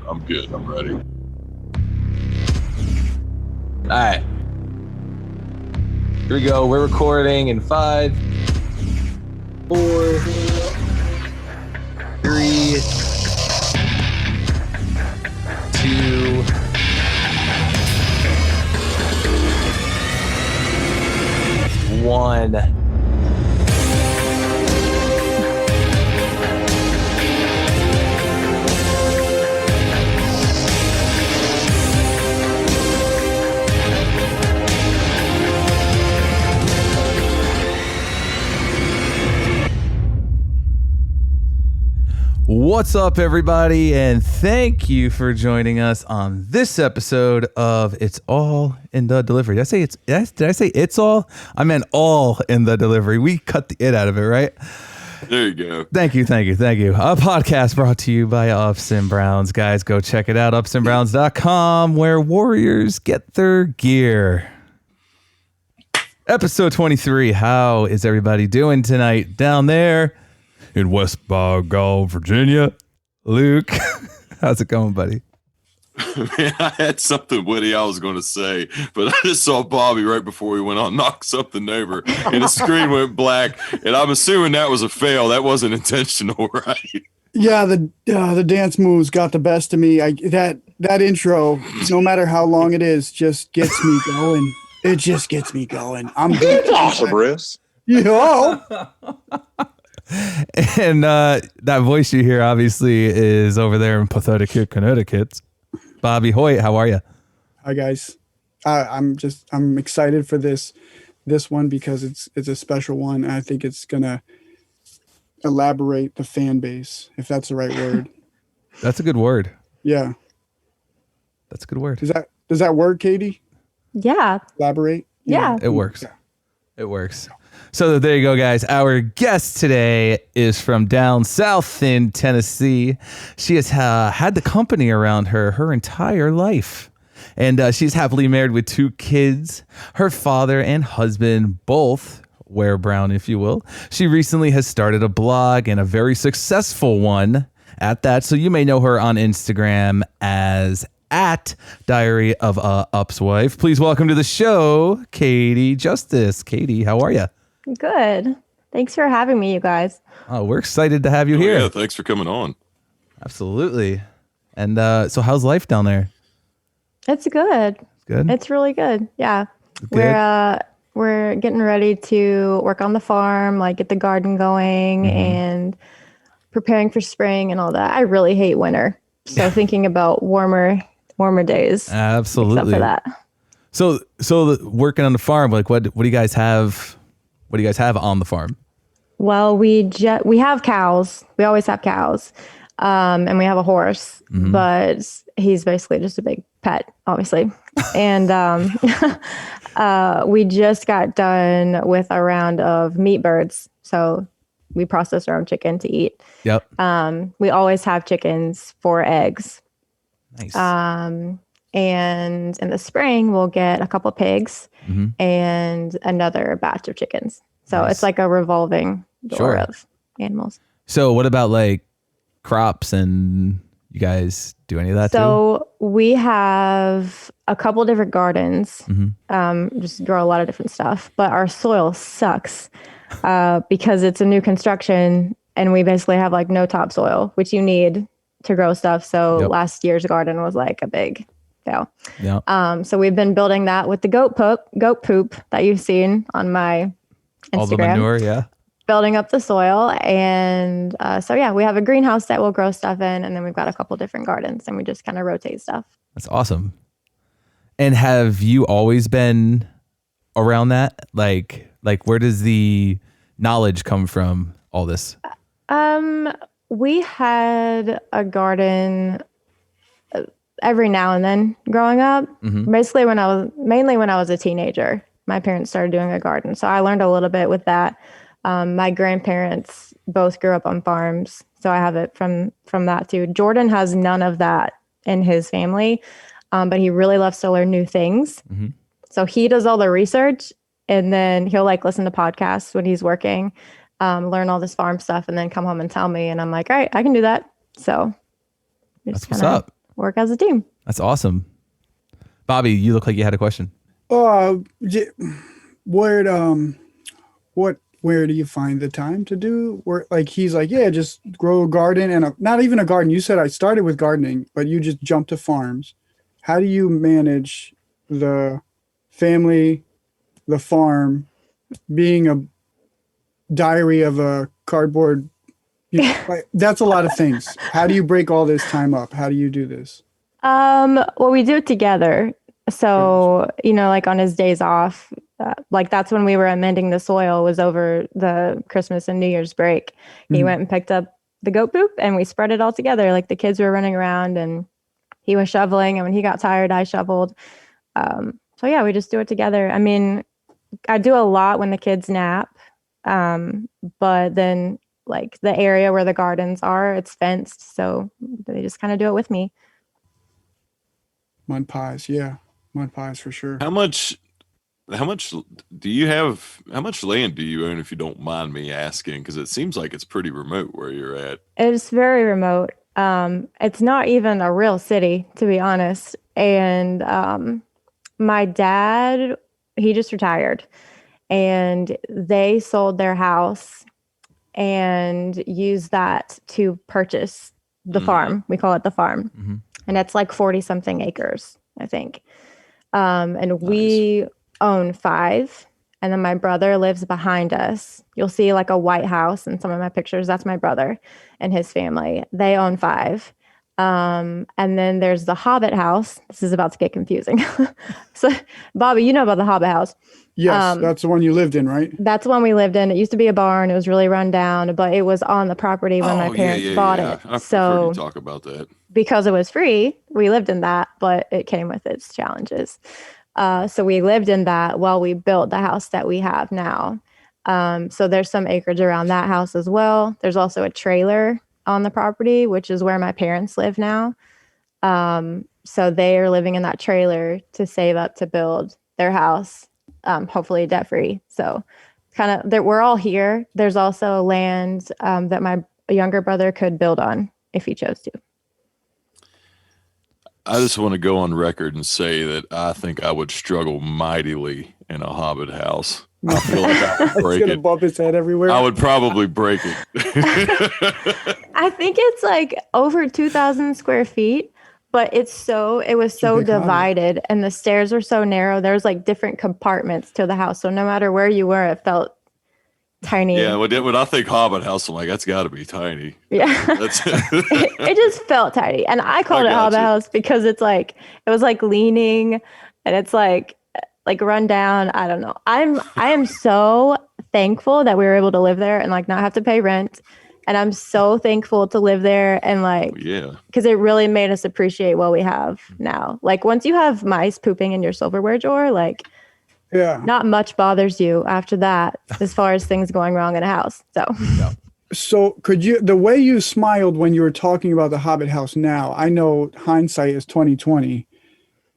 I'm good. I'm ready. All right. Here we go. We're recording in 5, 4, 3, 2, 1. What's up, everybody, and thank you for joining us on this episode of It's All in the Delivery. Did I say it's all? I meant all in the delivery. We cut the it out of it, right? There you go. Thank you. A podcast brought to you by Ups and Browns. Guys, go check it out, upsandbrowns.com, where Warriors get their gear. Episode 23. How is everybody doing tonight down there in West Bogall, Virginia? Luke, how's it going, buddy? Man, I had something witty I was going to say, but I just saw Bobby right before we went on knock something over, and the screen went black, and I'm assuming that was a fail. That wasn't intentional, right? Yeah, the dance moves got the best of me. That intro, no matter how long it is, just gets me going. It just gets me going. I'm good. It's awesome, Bruce. Yo. And that voice you hear obviously is over there in Pathetic, Connecticut. Bobby Hoyt, how are you? Hi guys. I'm excited for this one because it's a special one. And I think it's gonna elaborate the fan base, if that's the right word. That's a good word. Yeah. That's a good word. Does that work, Cady? Yeah. Elaborate? Yeah. It works. It works. So there you go, guys. Our guest today is from down south in Tennessee. She has had the company around her entire life. And she's happily married with 2 kids. Her father and husband both wear brown, if you will. She recently has started a blog, and a very successful one at that. So you may know her on Instagram as @Diary of a Up's Wife. Please welcome to the show, Cady Justice. Cady, how are you? Good. Thanks for having me, you guys. Oh, we're excited to have you here. Yeah, thanks for coming on. Absolutely. And so how's life down there? It's good. Good? It's really good. Yeah. Good. We're getting ready to work on the farm, like get the garden going and preparing for spring and all that. I really hate winter. So thinking about warmer days. Absolutely. Except for that. So working on the farm, like what do you guys have? What do you guys have on the farm? Well, we have cows. We always have cows. And we have a horse, but he's basically just a big pet, obviously. And we just got done with a round of meat birds. So we process our own chicken to eat. Yep. We always have chickens for eggs. Nice. And in the spring, we'll get a couple pigs and another batch of chickens. So Nice. it's like a revolving door of animals. So what about like crops, and you guys do any of that too? So we have a couple different gardens, just grow a lot of different stuff, but our soil sucks because it's a new construction and we basically have like no topsoil, which you need to grow stuff. So last year's garden was like a big fail. Yeah. So we've been building that with the goat poop that you've seen on my Instagram. All the manure, yeah. Building up the soil. And so we have a greenhouse that we'll grow stuff in. And then we've got a couple different gardens and we just kind of rotate stuff. That's awesome. And have you always been around that? Like where does the knowledge come from, all this? We had a garden every now and then growing up. Basically mainly when I was a teenager, my parents started doing a garden. So I learned a little bit with that. My grandparents both grew up on farms. So I have it from that too. Jordan has none of that in his family, but he really loves to learn new things. So he does all the research and then he'll like listen to podcasts when he's working, learn all this farm stuff and then come home and tell me. And I'm like, all right, I can do that. So that's what's up. work as a team. That's awesome. Bobby, you look like you had a question. Where do you find the time to do work? Like he's like, yeah, just grow a garden and not even a garden. You said I started with gardening, but you just jumped to farms. How do you manage the family, the farm, being a diary of a cardboard? That's a lot of things. How do you break all this time up? How do you do this? Well, we do it together. So, like on his days off, like that's when we were amending the soil was over the Christmas and New Year's break. He went and picked up the goat poop and we spread it all together. Like the kids were running around and he was shoveling, and when he got tired, I shoveled. So yeah, we just do it together. I mean, I do a lot when the kids nap. But then like the area where the gardens are, it's fenced. So they just kind of do it with me. Mud pies. Yeah. Mud pies for sure. How much do you have? How much land do you own, if you don't mind me asking? Because it seems like it's pretty remote where you're at. It's very remote. It's not even a real city, to be honest. And my dad, he just retired, and they sold their house and used that to purchase the farm. We call it the farm, and it's like 40 something acres, I think. And we own 5. And then my brother lives behind us. You'll see like a white house in some of my pictures. That's my brother and his family. They own 5. And then there's the Hobbit house. This is about to get confusing. So, Bobby, you know about the Hobbit house. Yes, that's the one you lived in, right? That's the one we lived in. It used to be a barn. It was really run down, but it was on the property when my parents bought it. I've so heard you talk about that. Because it was free, we lived in that, but it came with its challenges. So we lived in that while we built the house that we have now. So there's some acreage around that house as well. There's also a trailer on the property, which is where my parents live now. So they are living in that trailer to save up to build their house, hopefully debt free. So kind of we're all here. There's also land that my younger brother could build on if he chose to. I just want to go on record and say that I think I would struggle mightily in a Hobbit house. I feel like I would break He's gonna it. bump his head everywhere. I would probably break it. I think it's like over 2,000 square feet, but it was so divided and the stairs were so narrow. There's like different compartments to the house. So no matter where you were, it felt tiny. Yeah, when I think Hobbit house, I'm like, that's got to be tiny. Yeah. It just felt tiny. And I called it Hobbit house because it was like leaning and it's like run down. I don't know. I am so thankful that we were able to live there and like not have to pay rent. And I'm so thankful to live there and because it really made us appreciate what we have now. Like once you have mice pooping in your silverware drawer, not much bothers you after that as far as things going wrong in a house. So could you, the way you smiled when you were talking about the Hobbit house now, I know hindsight is 2020.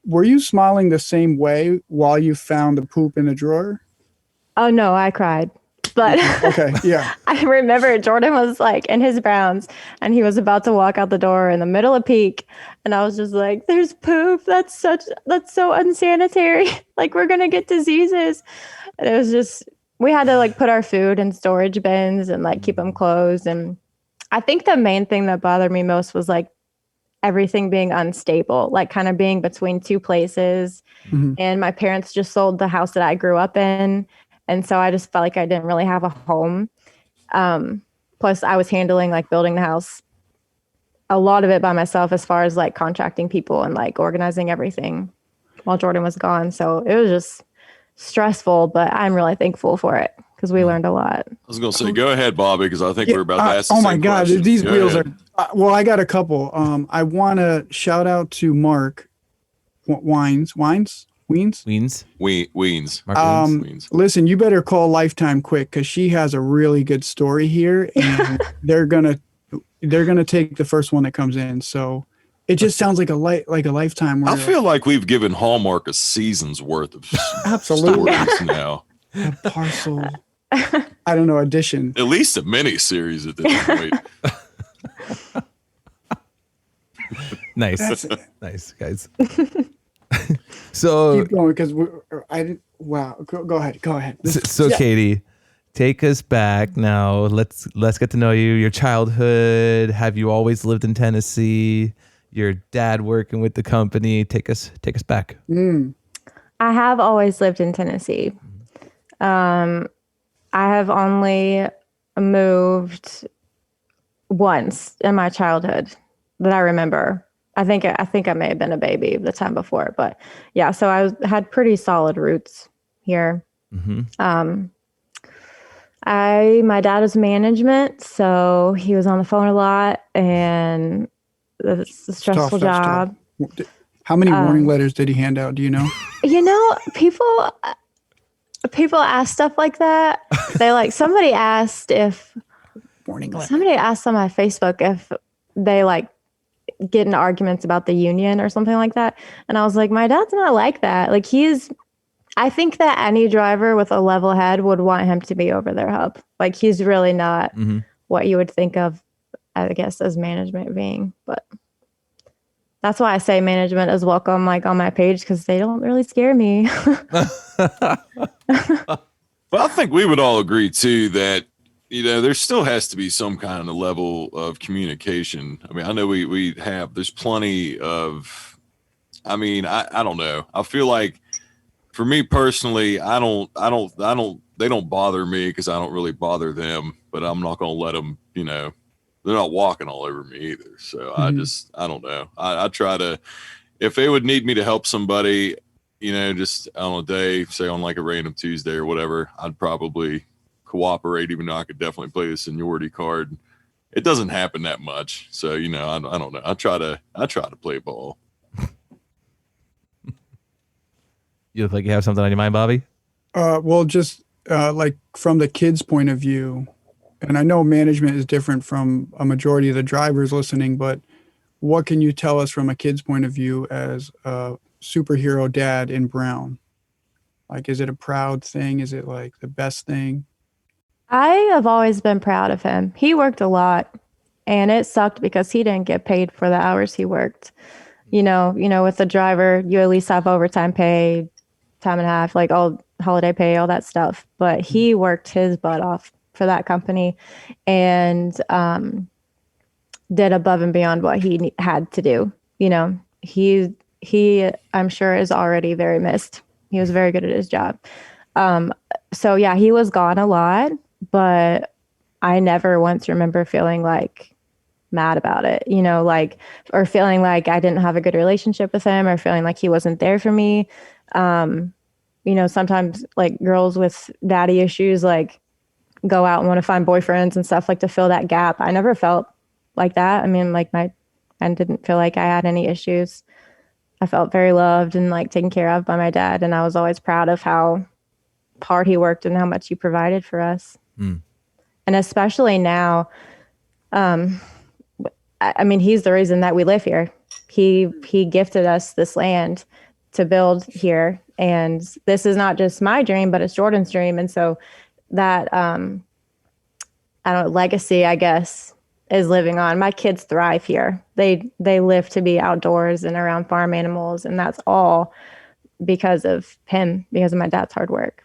Were you smiling the same way while you found the poop in the drawer? Oh no, I cried. But okay, yeah. I remember Jordan was like in his Browns and he was about to walk out the door in the middle of peak. And I was just like, there's poop. That's so unsanitary. Like we're going to get diseases. And it was just, we had to like put our food in storage bins and like keep them closed. And I think the main thing that bothered me most was like everything being unstable, like kind of being between two places. And my parents just sold the house that I grew up in. And so I just felt like I didn't really have a home. Plus I was handling like building the house, a lot of it by myself as far as like contracting people and like organizing everything while Jordan was gone. So it was just stressful, but I'm really thankful for it because we learned a lot. I was going to say, go ahead, Bobby, because I think we're about to ask the oh same my God, questions. these Go wheels ahead. are, well, I got a couple. I want to shout out to Mark Weens. Weens. Weens. Listen, you better call Lifetime quick because she has a really good story here, and they're gonna take the first one that comes in. So it just sounds like a Lifetime. I feel like we've given Hallmark a season's worth of absolutely stories now. A parcel. I don't know, edition. At least a mini series at this point. Nice. That's it. Nice, guys. So, Keep going because I didn't. Wow. Go ahead. Go ahead. Yeah. Cady, take us back now. Let's get to know you. Your childhood. Have you always lived in Tennessee? Your dad working with the company. Take us back. I have always lived in Tennessee. I have only moved once in my childhood that I remember. I think I may have been a baby the time before, but yeah. So had pretty solid roots here. Mm-hmm. My dad was management, so he was on the phone a lot, and it's a stressful job. How many warning letters did he hand out? Do you know? People ask stuff like that. Somebody asked Warning letter. somebody asked on my Facebook if they get into arguments about the union or something like that. And I was like, my dad's not like that. I think that any driver with a level head would want him to be over their hub. He's really not what you would think of, I guess, as management being. But that's why I say management is welcome, on my page, because they don't really scare me. Well, I think we would all agree too that there still has to be some kind of level of communication. I mean, I know there's plenty of, I don't know. I feel like for me personally, they don't bother me because I don't really bother them, but I'm not going to let them, they're not walking all over me either. So I don't know. I try to, if they would need me to help somebody, just on a day, say on a random Tuesday or whatever, I'd probably cooperate, even though I could definitely play the seniority card. It doesn't happen that much. So, I don't know. I try to play ball. You look like you have something on your mind, Bobby? Well, just from the kids' point of view, and I know management is different from a majority of the drivers listening, but what can you tell us from a kid's point of view as a superhero dad in Brown? Is it a proud thing? Is it the best thing? I have always been proud of him. He worked a lot, and it sucked because he didn't get paid for the hours he worked. With the driver, you at least have overtime pay, time and a half, all holiday pay, all that stuff. But he worked his butt off for that company and did above and beyond what he had to do. He I'm sure is already very missed. He was very good at his job. So yeah, he was gone a lot, but I never once remember feeling mad about it, or feeling like I didn't have a good relationship with him, or feeling like he wasn't there for me. Sometimes girls with daddy issues go out and want to find boyfriends and stuff to fill that gap. I never felt like that. I mean, I didn't feel like I had any issues. I felt very loved and taken care of by my dad. And I was always proud of how hard he worked and how much he provided for us. And especially now, he's the reason that we live here. He gifted us this land to build here. And this is not just my dream, but it's Jordan's dream. And so that, legacy, I guess, is living on. My kids thrive here. They live to be outdoors and around farm animals. And that's all because of him, because of my dad's hard work.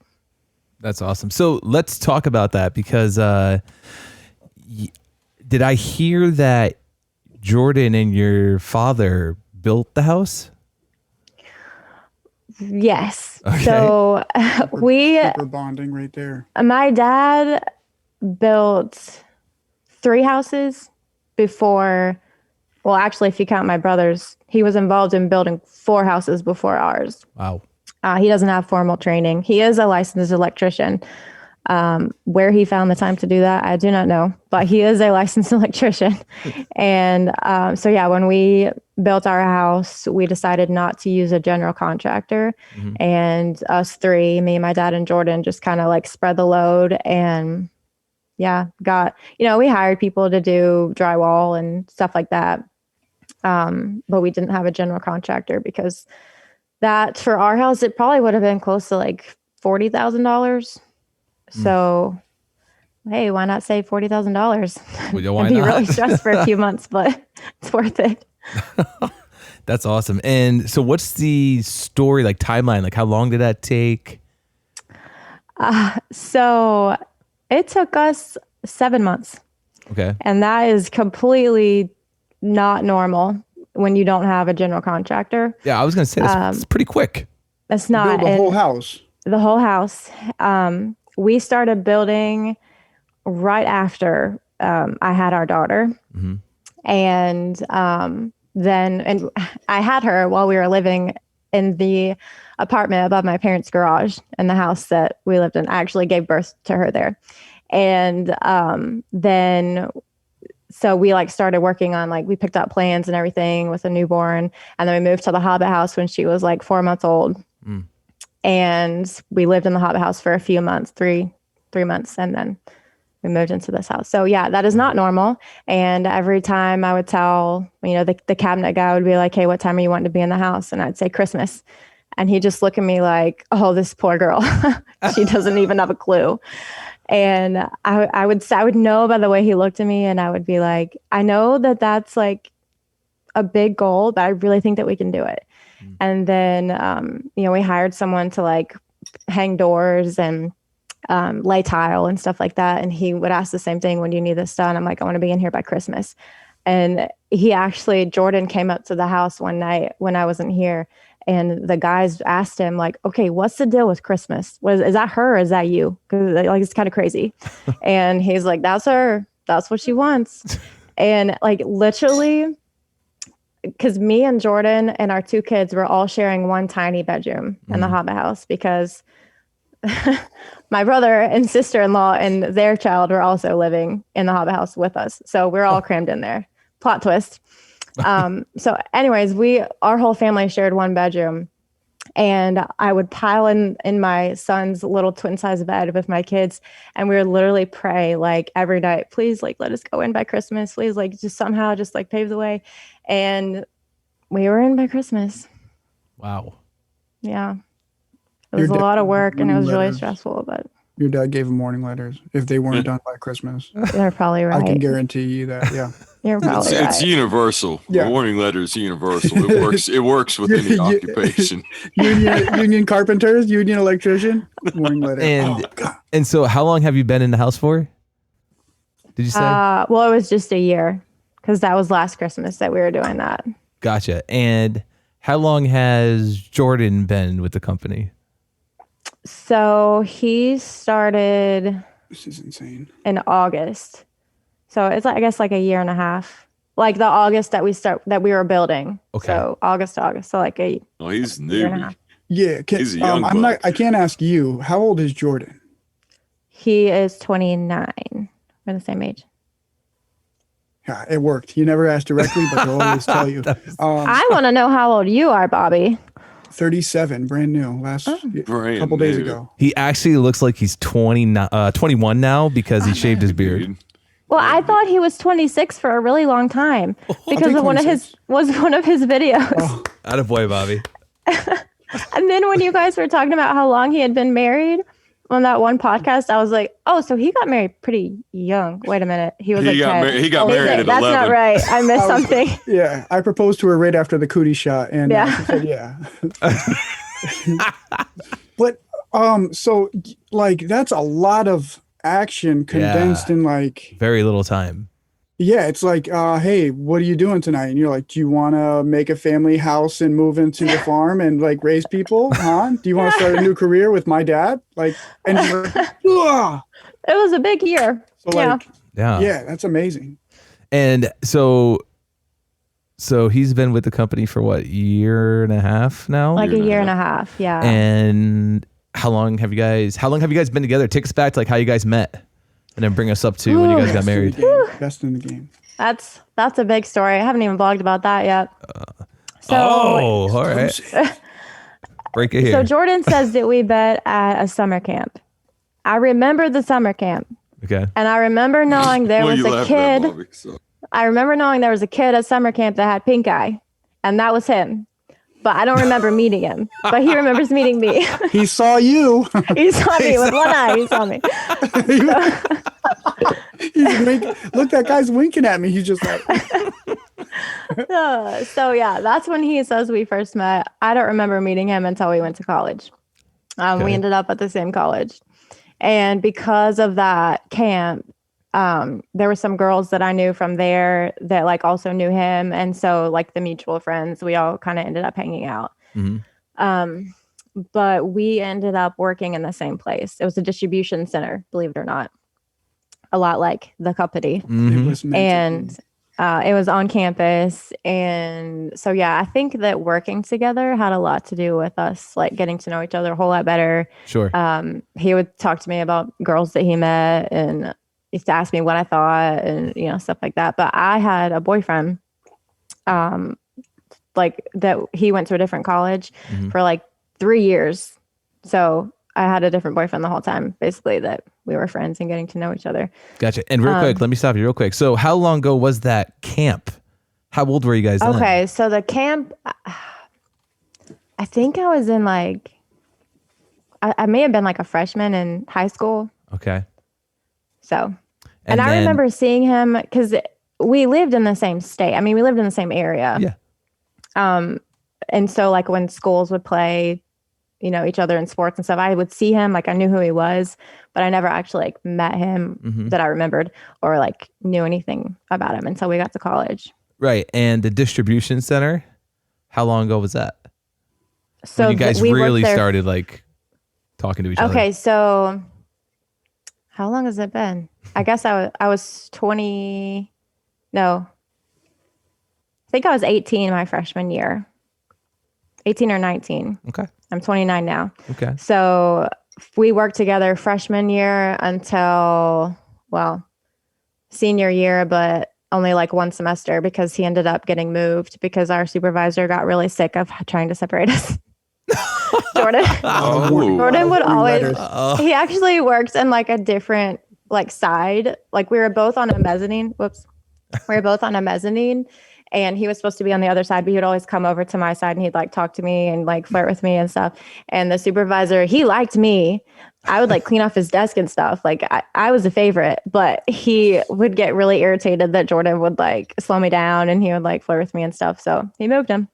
That's awesome. So let's talk about that because did I hear that Jordan and your father built the house? Yes. Okay. So Super bonding right there. My dad built 3 houses before, well, actually, if you count my brothers, he was involved in building 4 houses before ours. Wow. He doesn't have formal training. He is a licensed electrician. Where he found the time to do that, I do not know, but he is a licensed electrician. And so, yeah, when we built our house, we decided not to use a general contractor. And us 3, me, my dad, and Jordan, just kind of spread the load. And yeah, we hired people to do drywall and stuff like that. But we didn't have a general contractor because that for our house, it probably would have been close to $40,000. So, hey, why not save $40,000? Well, why I'd be not? really stressed for a few months, but it's worth it. That's awesome. And so what's the story, like timeline? Like how long did that take? So it took us 7 months. Okay. And that is completely not normal when you don't have a general contractor. Yeah, I was going to say that's pretty quick. It's not. Build the whole house. The whole house. We started building right after I had our daughter. Mm-hmm. And then I had her while we were living in the apartment above my parents' garage in the house that we lived in. I actually gave birth to her there. And then so we like started working on like, we picked up plans and everything with a newborn. And then we moved to the Hobbit house when she was like 4 months old. Mm. And we lived in the Hobbit house for a few months, three months. And then we moved into this house. So yeah, that is not normal. And every time I would tell, the cabinet guy would be like, hey, what time are you wanting to be in the house? And I'd say Christmas. And he'd just look at me like, oh, this poor girl. She doesn't even have a clue. And I would know by the way he looked at me, and I would be like, I know that that's like a big goal, but I really think that we can do it. Mm. And then, we hired someone to like hang doors and lay tile and stuff like that. And he would ask the same thing, when do you need this done? I'm like, I want to be in here by Christmas. And Jordan came up to the house one night when I wasn't here. And the guys asked him like, okay, what's the deal with Christmas? Is that her or is that you? Because like, it's kind of crazy. And he's like, that's her. That's what she wants. And like literally, because me and Jordan and our 2 kids were all sharing one tiny bedroom in the Hobbit house, because my brother and sister-in-law and their child were also living in the Hobbit house with us. So we're all crammed in there. Plot twist. So anyways, our whole family shared one bedroom, and I would pile in my son's little twin size bed with my kids. And we would literally pray like every night, please, like, let us go in by Christmas. Please, like, just somehow just like pave the way. And we were in by Christmas. Wow. Yeah. It was a lot of work and it was really stressful, but your dad gave him warning letters if they weren't done by Christmas. They're probably right. I can guarantee you that. Yeah. You're probably right. It's universal. Yeah. The warning letter is universal. It works. It works with any occupation. Union carpenters, union electrician, warning letter. And so how long have you been in the house for? Did you say? Well, it was just a year, because that was last Christmas that we were doing that. Gotcha. And how long has Jordan been with the company? So he started. This is insane. In August. So it's like, I guess like a year and a half. Like the August that we were building. Okay. So August to August. So like he's new. Year and a half. Yeah. He's a young buck. I can't ask you. How old is Jordan? He is 29. We're the same age. Yeah, it worked. You never asked directly, but they'll always tell you. I want to know how old you are, Bobby. 37, brand new, couple days ago. He actually looks like he's 21 now because he shaved his beard. Well, I thought he was 26 for a really long time because of one of his videos. Oh. Attaboy, Bobby. And then when you guys were talking about how long he had been married on that one podcast, I was like, oh, so he got married pretty young. Wait a minute. He got married at 11. That's not right. I missed something. Yeah, I proposed to her right after the cootie shot, and she said, yeah. But so like that's a lot of action condensed in like very little time. Yeah, it's like, hey, what are you doing tonight? And you're like, do you want to make a family house and move into the farm and like raise people? Huh? Do you want to start a new career with my dad? Like, and you're like, ugh. It was a big year. So like, yeah, that's amazing. And so he's been with the company for what, year and a half now? Like a year and a half, yeah. And how long have you guys been together? Take us back to like how you guys met. And then bring us up to when you guys got married. Best in the game. That's a big story. I haven't even vlogged about that yet. All right. Break it here. So Jordan says that we met at a summer camp. I remember the summer camp. Okay. And I remember knowing there was a kid. I remember knowing there was a kid at summer camp that had pink eye. And that was him. But I don't remember meeting him. But he remembers meeting me. He saw you. He saw me with one eye. He saw me. Look, that guy's winking at me. He's just like. So yeah, that's when he says we first met. I don't remember meeting him until we went to college. Okay. We ended up at the same college. And because of that camp, there were some girls that I knew from there that like also knew him. And so like the mutual friends, we all kind of ended up hanging out. But we ended up working in the same place. It was a distribution center, believe it or not. A lot like the company. It was meant And to be. it was on campus. And so, yeah, I think that working together had a lot to do with us, like getting to know each other a whole lot better. Sure. He would talk to me about girls that he met and used to ask me what I thought and, you know, stuff like that. But I had a boyfriend, like that he went to a different college for like 3 years. So I had a different boyfriend the whole time, basically, that we were friends and getting to know each other. Gotcha. And real quick, let me stop you real quick. So how long ago was that camp? How old were you guys then? Okay, so the camp, I think I was in like, I may have been like a freshman in high school. Okay. So, and I then- remember seeing him because we lived in the same state. I mean, we lived in the same area. Yeah. And so like when schools would play, you know, each other in sports and stuff, I would see him, like I knew who he was, but I never actually like met him that I remembered or like knew anything about him until we got to college. Right. And the distribution center, how long ago was that? So when you guys we worked really there- started like talking to each other. Okay, so how long has it been? I guess I was 20. No, I think I was 18 my freshman year. 18 or 19. Okay. I'm 29 now. Okay. So we worked together freshman year until, well, senior year, but only like one semester because he ended up getting moved because our supervisor got really sick of trying to separate us. Jordan. Oh. Jordan would always, letters. he actually works in like a different like side. Like we were both on a mezzanine. Whoops. We were both on a mezzanine and he was supposed to be on the other side, but he'd always come over to my side and he'd like talk to me and like flirt with me and stuff. And the supervisor, he liked me. I would like clean off his desk and stuff. Like I was a favorite, but he would get really irritated that Jordan would like slow me down and he would like flirt with me and stuff. So he moved him.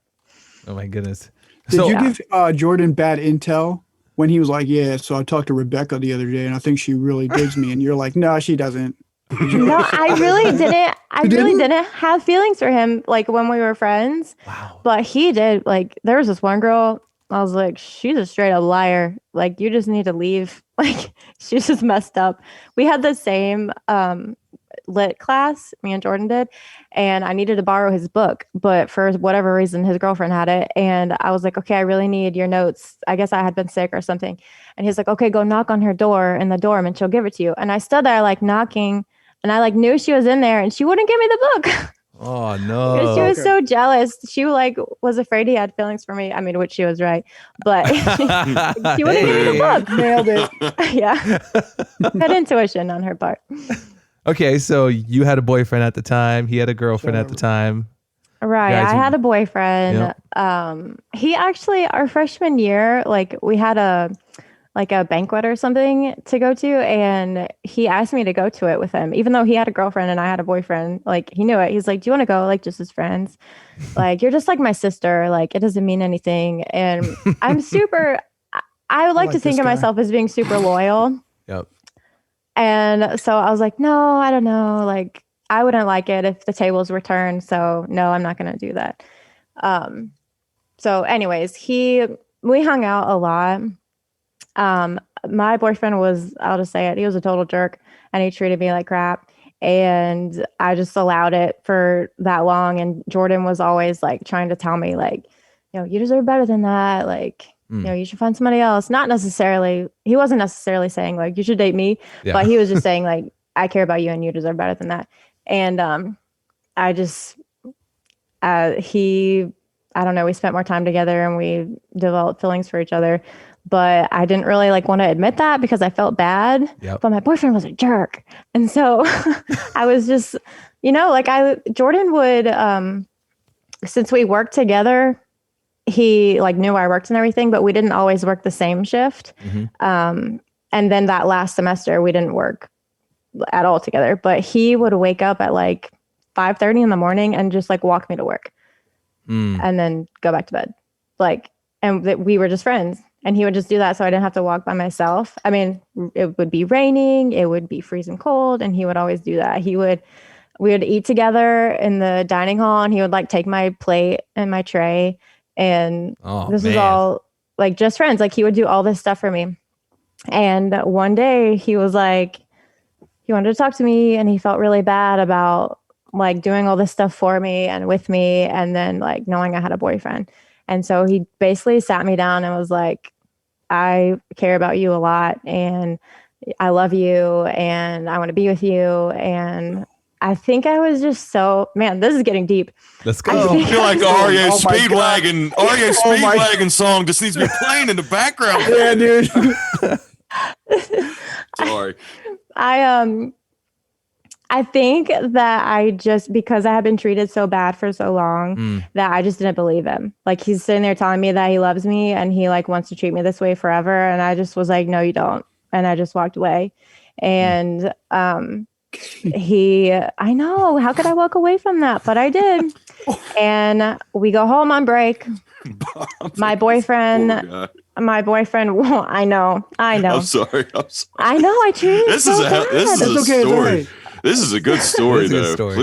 Oh my goodness. Did you give Jordan bad intel when he was like, yeah, so I talked to Rebecca the other day and I think she really digs me. And you're like, no, she doesn't. No, I really didn't. I really didn't have feelings for him like when we were friends. Wow. But he did. Like there was this one girl. I was like, she's a straight up liar. Like you just need to leave. Like she's just messed up. We had the same lit class, me and Jordan did, and I needed to borrow his book, but for whatever reason, his girlfriend had it, and I was like, okay, I really need your notes. I guess I had been sick or something, and he's like, okay, go knock on her door in the dorm, and she'll give it to you. And I stood there like knocking, and I like knew she was in there, and she wouldn't give me the book. Oh Because no. she was so jealous. She like was afraid he had feelings for me. I mean, which she was right, but she wouldn't give me the book. Nailed it. Yeah, good intuition on her part. Okay, so you had a boyfriend at the time. He had a girlfriend at the time. Right. Guys, I had a boyfriend. He actually, our freshman year, like we had a banquet or something to go to, and he asked me to go to it with him, even though he had a girlfriend and I had a boyfriend. Like he knew it. He's like, do you want to go? Like just as friends? Like you're just like my sister. Like it doesn't mean anything. And I'm super. I would like to think of myself as being super loyal. Yep. And so I was like, no, I don't know. Like, I wouldn't like it if the tables were turned. So no, I'm not going to do that. So anyways, we hung out a lot. My boyfriend was, I'll just say it, he was a total jerk and he treated me like crap. And I just allowed it for that long. And Jordan was always like trying to tell me like, you know, you deserve better than that. Like, you know, you should find somebody else. Not necessarily, he wasn't necessarily saying like, you should date me, but he was just saying like, I care about you and you deserve better than that. And I just, I don't know, we spent more time together and we developed feelings for each other. But I didn't really like want to admit that because I felt bad. Yep. But my boyfriend was a jerk. And so I was just, you know, like Jordan would, since we worked together, he like knew I worked and everything, but we didn't always work the same shift. And then that last semester we didn't work at all together, but he would wake up at like 5:30 in the morning and just like walk me to work and then go back to bed. Like, and we were just friends, and he would just do that. So I didn't have to walk by myself. I mean, it would be raining, it would be freezing cold, and he would always do that. We would eat together in the dining hall, and he would like take my plate and my tray. And this was all like just friends. Like he would do all this stuff for me. And one day he was like, he wanted to talk to me, and he felt really bad about like doing all this stuff for me and with me, and then like knowing I had a boyfriend. And so he basically sat me down and was like, I care about you a lot, and I love you, and I want to be with you. And I think I was just so, man, this is getting deep. Let's go. I feel like the REO Oh my God. Speedwagon song just needs to be playing in the background. Yeah, dude. Sorry. I think that I just, because I had been treated so bad for so long, that I just didn't believe him. Like he's sitting there telling me that he loves me and he like wants to treat me this way forever. And I just was like, no, you don't. And I just walked away. And I know, how could I walk away from that? But I did. And we go home on break. My boyfriend, well, I know. I'm sorry. I know. I treated him so bad. This is a story. This is a good story, though. Story.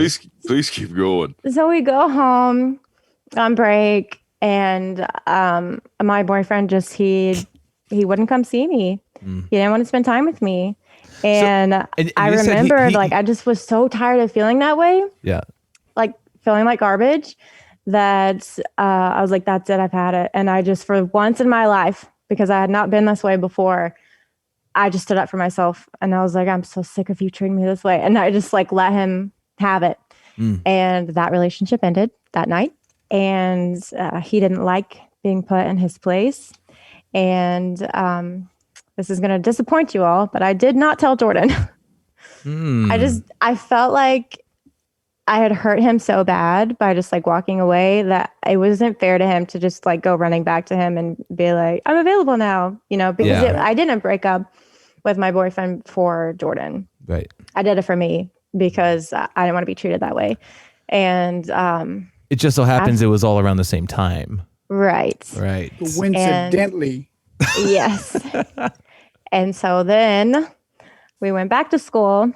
Please keep going. So we go home on break, and my boyfriend just he wouldn't come see me. He didn't want to spend time with me, and I remembered like I just was so tired of feeling that way. Yeah, like feeling like garbage. That I was like, that's it. I've had it, and I just, for once in my life, because I had not been this way before, I just stood up for myself, and I was like, I'm so sick of you treating me this way. And I just like let him have it. And that relationship ended that night. And he didn't like being put in his place. And this is going to disappoint you all, but I did not tell Jordan. I felt like I had hurt him so bad by just like walking away that it wasn't fair to him to just like go running back to him and be like, I'm available now, because I didn't break up with my boyfriend for Jordan. Right. I did it for me because I didn't want to be treated that way. And it just so happens it was all around the same time. Right. Coincidentally. Yes. And so then we went back to school.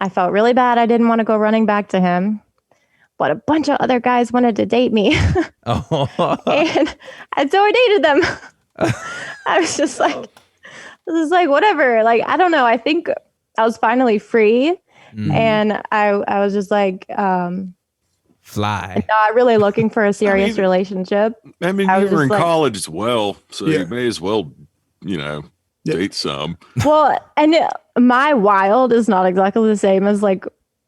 I felt really bad. I didn't want to go running back to him, but a bunch of other guys wanted to date me. and so I dated them. I was just like, this is like, whatever. Like, I don't know. I think I was finally free. And I was just like, fly. Not really looking for a serious relationship. I mean, you were in college as well, so you may as well, date some. Well, and my wild is not exactly the same as like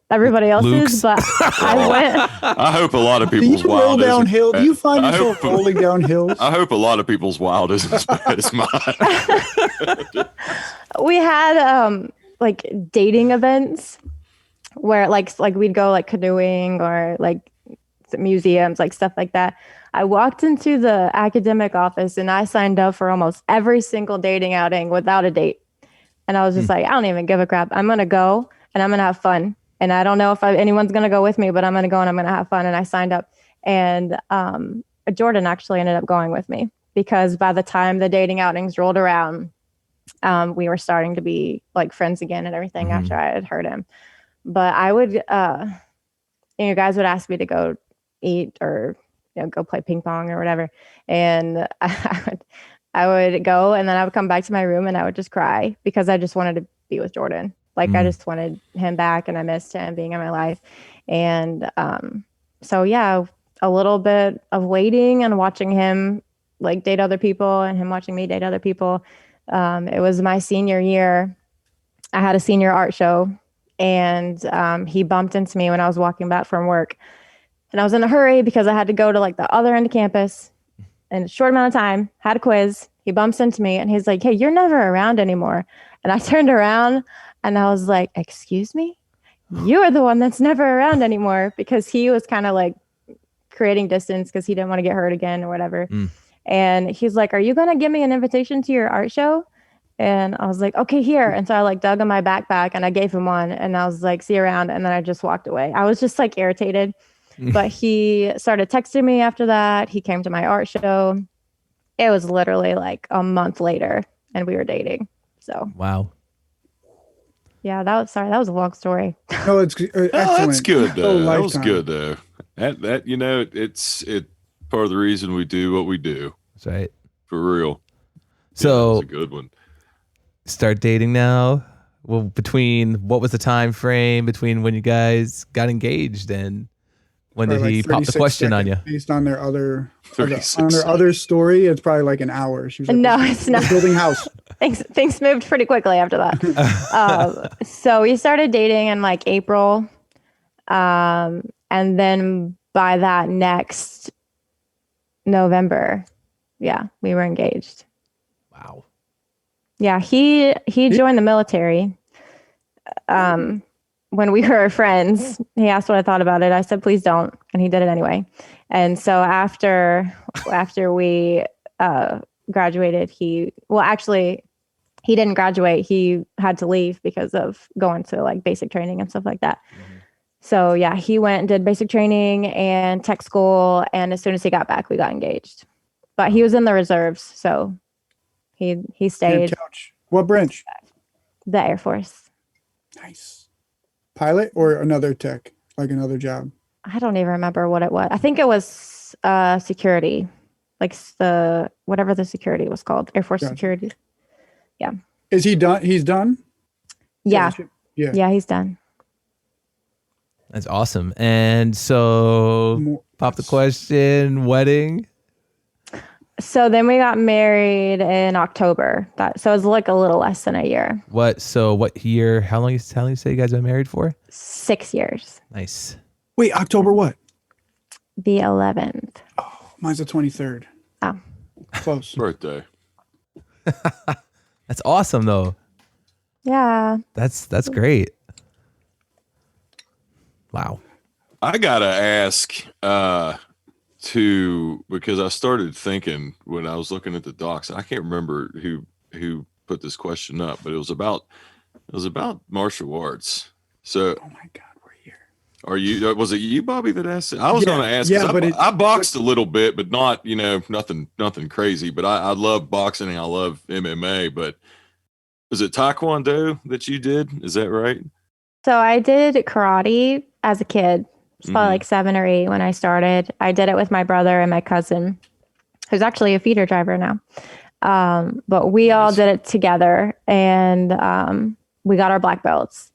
everybody else's, but I went. I hope a lot of people's Do you wild roll downhill? Do you find I yourself rolling down hills? I hope a lot of people's wild isn't as bad as mine. We had like dating events where like we'd go like canoeing or like museums, like stuff like that. I walked into the academic office and I signed up for almost every single dating outing without a date. And I was just like, I don't even give a crap. I'm going to go and I'm going to have fun. And I don't know if anyone's going to go with me, but I'm going to go and I'm going to have fun. And I signed up. And Jordan actually ended up going with me because by the time the dating outings rolled around, we were starting to be like friends again and everything after I had heard him. But I would, you guys would ask me to go eat or go play ping pong or whatever. And I would go and then I would come back to my room and I would just cry because I just wanted to be with Jordan. Like I just wanted him back and I missed him being in my life. And so, yeah, a little bit of waiting and watching him like date other people and him watching me date other people. It was my senior year. I had a senior art show and he bumped into me when I was walking back from work. And I was in a hurry because I had to go to like the other end of campus in a short amount of time, had a quiz. He bumps into me and he's like, hey, you're never around anymore. And I turned around and I was like, excuse me? You are the one that's never around anymore, because he was kind of like creating distance because he didn't want to get hurt again or whatever. And he's like, are you going to give me an invitation to your art show? And I was like, okay, here. And so I like dug in my backpack and I gave him one and I was like, see you around. And then I just walked away. I was just like irritated. But he started texting me after that. He came to my art show. It was literally like a month later and we were dating. So Wow. yeah, that was a long story. No, it's excellent. Oh, that's good though. That was lifetime. good though. That it's part of the reason we do what we do. That's right. For real. So That's a good one. start dating now. Well, between what was the time frame between when you guys got engaged and when did Probably he like pop the 36 question on you? seconds Based on their other 36 on their other story, it's probably like an hour. She was like, No, it's not. building house. Things moved pretty quickly after that. So we started dating in like April. And then by that next November, yeah, we were engaged. Wow. Yeah, he joined the military. When we were friends, he asked what I thought about it. I said, please don't. And he did it anyway. And so after we graduated, he didn't graduate. He had to leave because of going to like basic training and stuff like that. Mm-hmm. So yeah, he went and did basic training and tech school. And as soon as he got back, we got engaged. But he was in the reserves. So he stayed. Couch. What branch? The Air Force. Nice. Pilot or another tech, like another job? I don't even remember what it was. I think it was security, like whatever the security was called, Air Force security. Yeah. Is he done? He's done? Yeah. Yeah. Yeah, he's done. That's awesome. And so pop the question, wedding. So then we got married in October. So it was like a little less than a year. What year? How long you say you guys been married for? 6 years. Nice. Wait, October what? The 11th. Oh, mine's the 23rd. Oh. Close. Birthday. That's awesome though. Yeah. That's great. Wow. I gotta ask because I started thinking when I was looking at the docs, I can't remember who put this question up, but it was about martial arts. So Oh my God, we're here. Was it you, Bobby, that asked it? I was going to ask, but I boxed a little bit, but not, nothing crazy, but I love boxing and I love MMA, but was it Taekwondo that you did? Is that right? So I did karate as a kid. It's probably like 7 or 8 when I started. I did it with my brother and my cousin, who's actually a feeder driver now. But we all did it together and we got our black belts.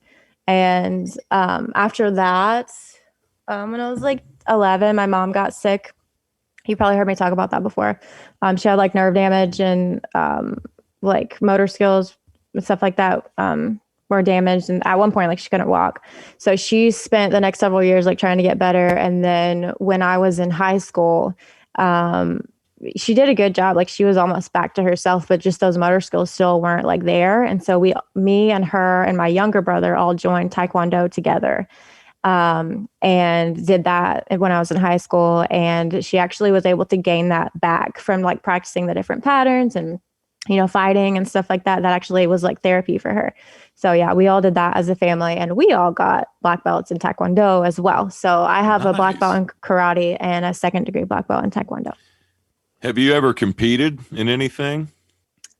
And after that, when I was like 11, my mom got sick. You probably heard me talk about that before. She had like nerve damage and like motor skills and stuff like that. Were damaged, and at one point like she couldn't walk, so she spent the next several years like trying to get better. And then when I was in high school, she did a good job, like she was almost back to herself, but just those motor skills still weren't like there. And so me and her and my younger brother all joined Taekwondo together and did that when I was in high school. And she actually was able to gain that back from like practicing the different patterns and fighting and stuff like that. That actually was like therapy for her. So yeah, we all did that as a family, and we all got black belts in Taekwondo as well. So I have a black belt in karate and a 2nd degree black belt in Taekwondo. Have you ever competed in anything?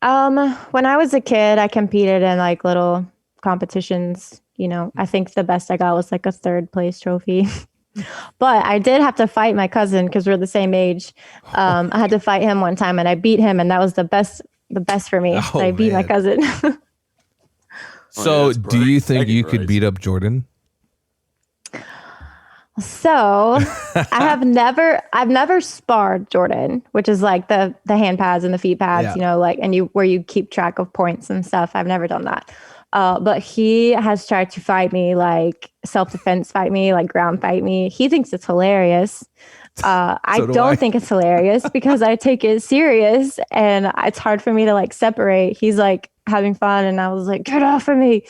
When I was a kid, I competed in like little competitions. I think the best I got was like a 3rd place trophy. But I did have to fight my cousin because we're the same age. I had to fight him one time and I beat him, and that was the best for me. Oh, I beat my cousin. So do you think you could beat up Jordan? So I've never sparred Jordan, which is like the hand pads and the feet pads, where you keep track of points and stuff. I've never done that. But he has tried to fight me, like self-defense fight me, like ground fight me. He thinks it's hilarious. I don't think it's hilarious because I take it serious and it's hard for me to like separate. He's like having fun and I was like, get off of me.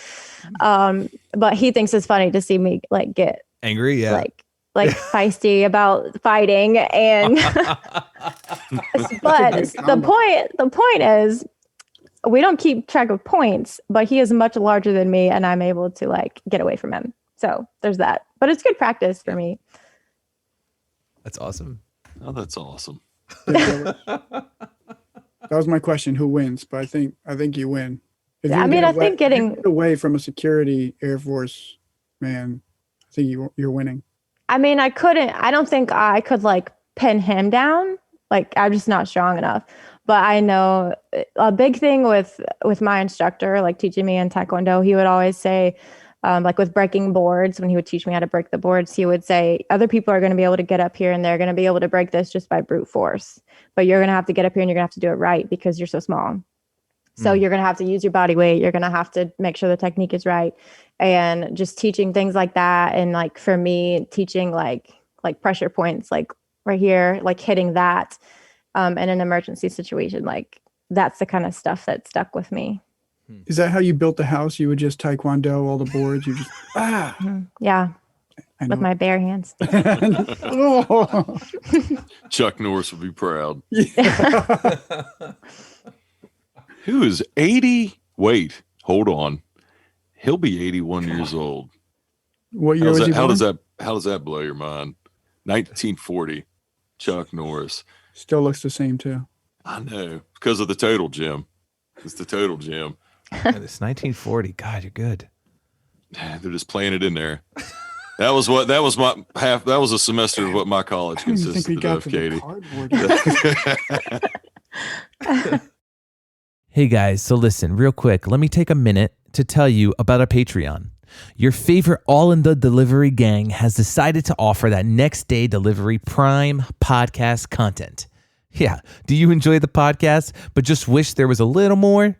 But he thinks it's funny to see me like get angry. Yeah. Like feisty about fighting. And, but the point is we don't keep track of points, but he is much larger than me, and I'm able to like get away from him. So there's that. But it's good practice for me. That's awesome. Oh, that's awesome. Yeah, that was my question. Who wins? But I think you win. If Yeah, you I mean, get I away- think if you getting- get away from a security Air Force man, I think you're winning. I mean, I don't think I could like pin him down. Like, I'm just not strong enough. But I know a big thing with my instructor, like teaching me in Taekwondo, he would always say, like with breaking boards, when he would teach me how to break the boards, he would say, other people are going to be able to get up here and they're going to be able to break this just by brute force. But you're going to have to get up here and you're going to have to do it right because you're so small. So you're going to have to use your body weight. You're going to have to make sure the technique is right. And just teaching things like that. And like for me, teaching like pressure points, like right here, like hitting that in an emergency situation, like that's the kind of stuff that stuck with me. Is that how you built the house? You would just Taekwondo all the boards? You just, Yeah, I know. with my bare hands. Oh. Chuck Norris would be proud. Yeah. Who is 80? Wait, hold on. He'll be 81 years old. What year was he How born? does that blow your mind? 1940. Chuck Norris. Still looks the same too. I know, because of the total gym. It's the total gym. And it's 1940. God, you're good. They're just playing it in there. That was a semester of what my college I don't even think we consisted got of, to Cady. the cardboard. Hey guys, so listen, real quick, let me take a minute to tell you about our Patreon. Your favorite All in the Delivery gang has decided to offer that next day delivery prime podcast content. Yeah, do you enjoy the podcast, but just wish there was a little more?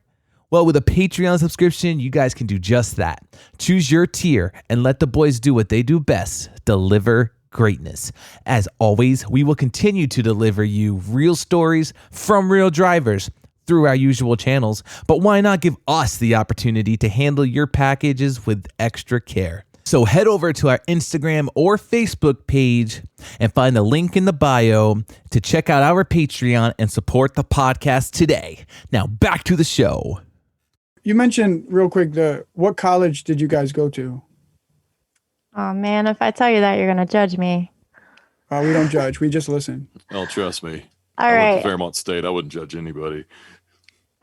Well, with a Patreon subscription, you guys can do just that. Choose your tier and let the boys do what they do best, deliver greatness. As always, we will continue to deliver you real stories from real drivers through our usual channels, but why not give us the opportunity to handle your packages with extra care? So head over to our Instagram or Facebook page and find the link in the bio to check out our Patreon and support the podcast today. Now back to the show. You mentioned real quick what college did you guys go to? Oh man, if I tell you that, you're going to judge me. We don't judge. We just listen. Oh, trust me. All I went right. to Fairmont State. I wouldn't judge anybody.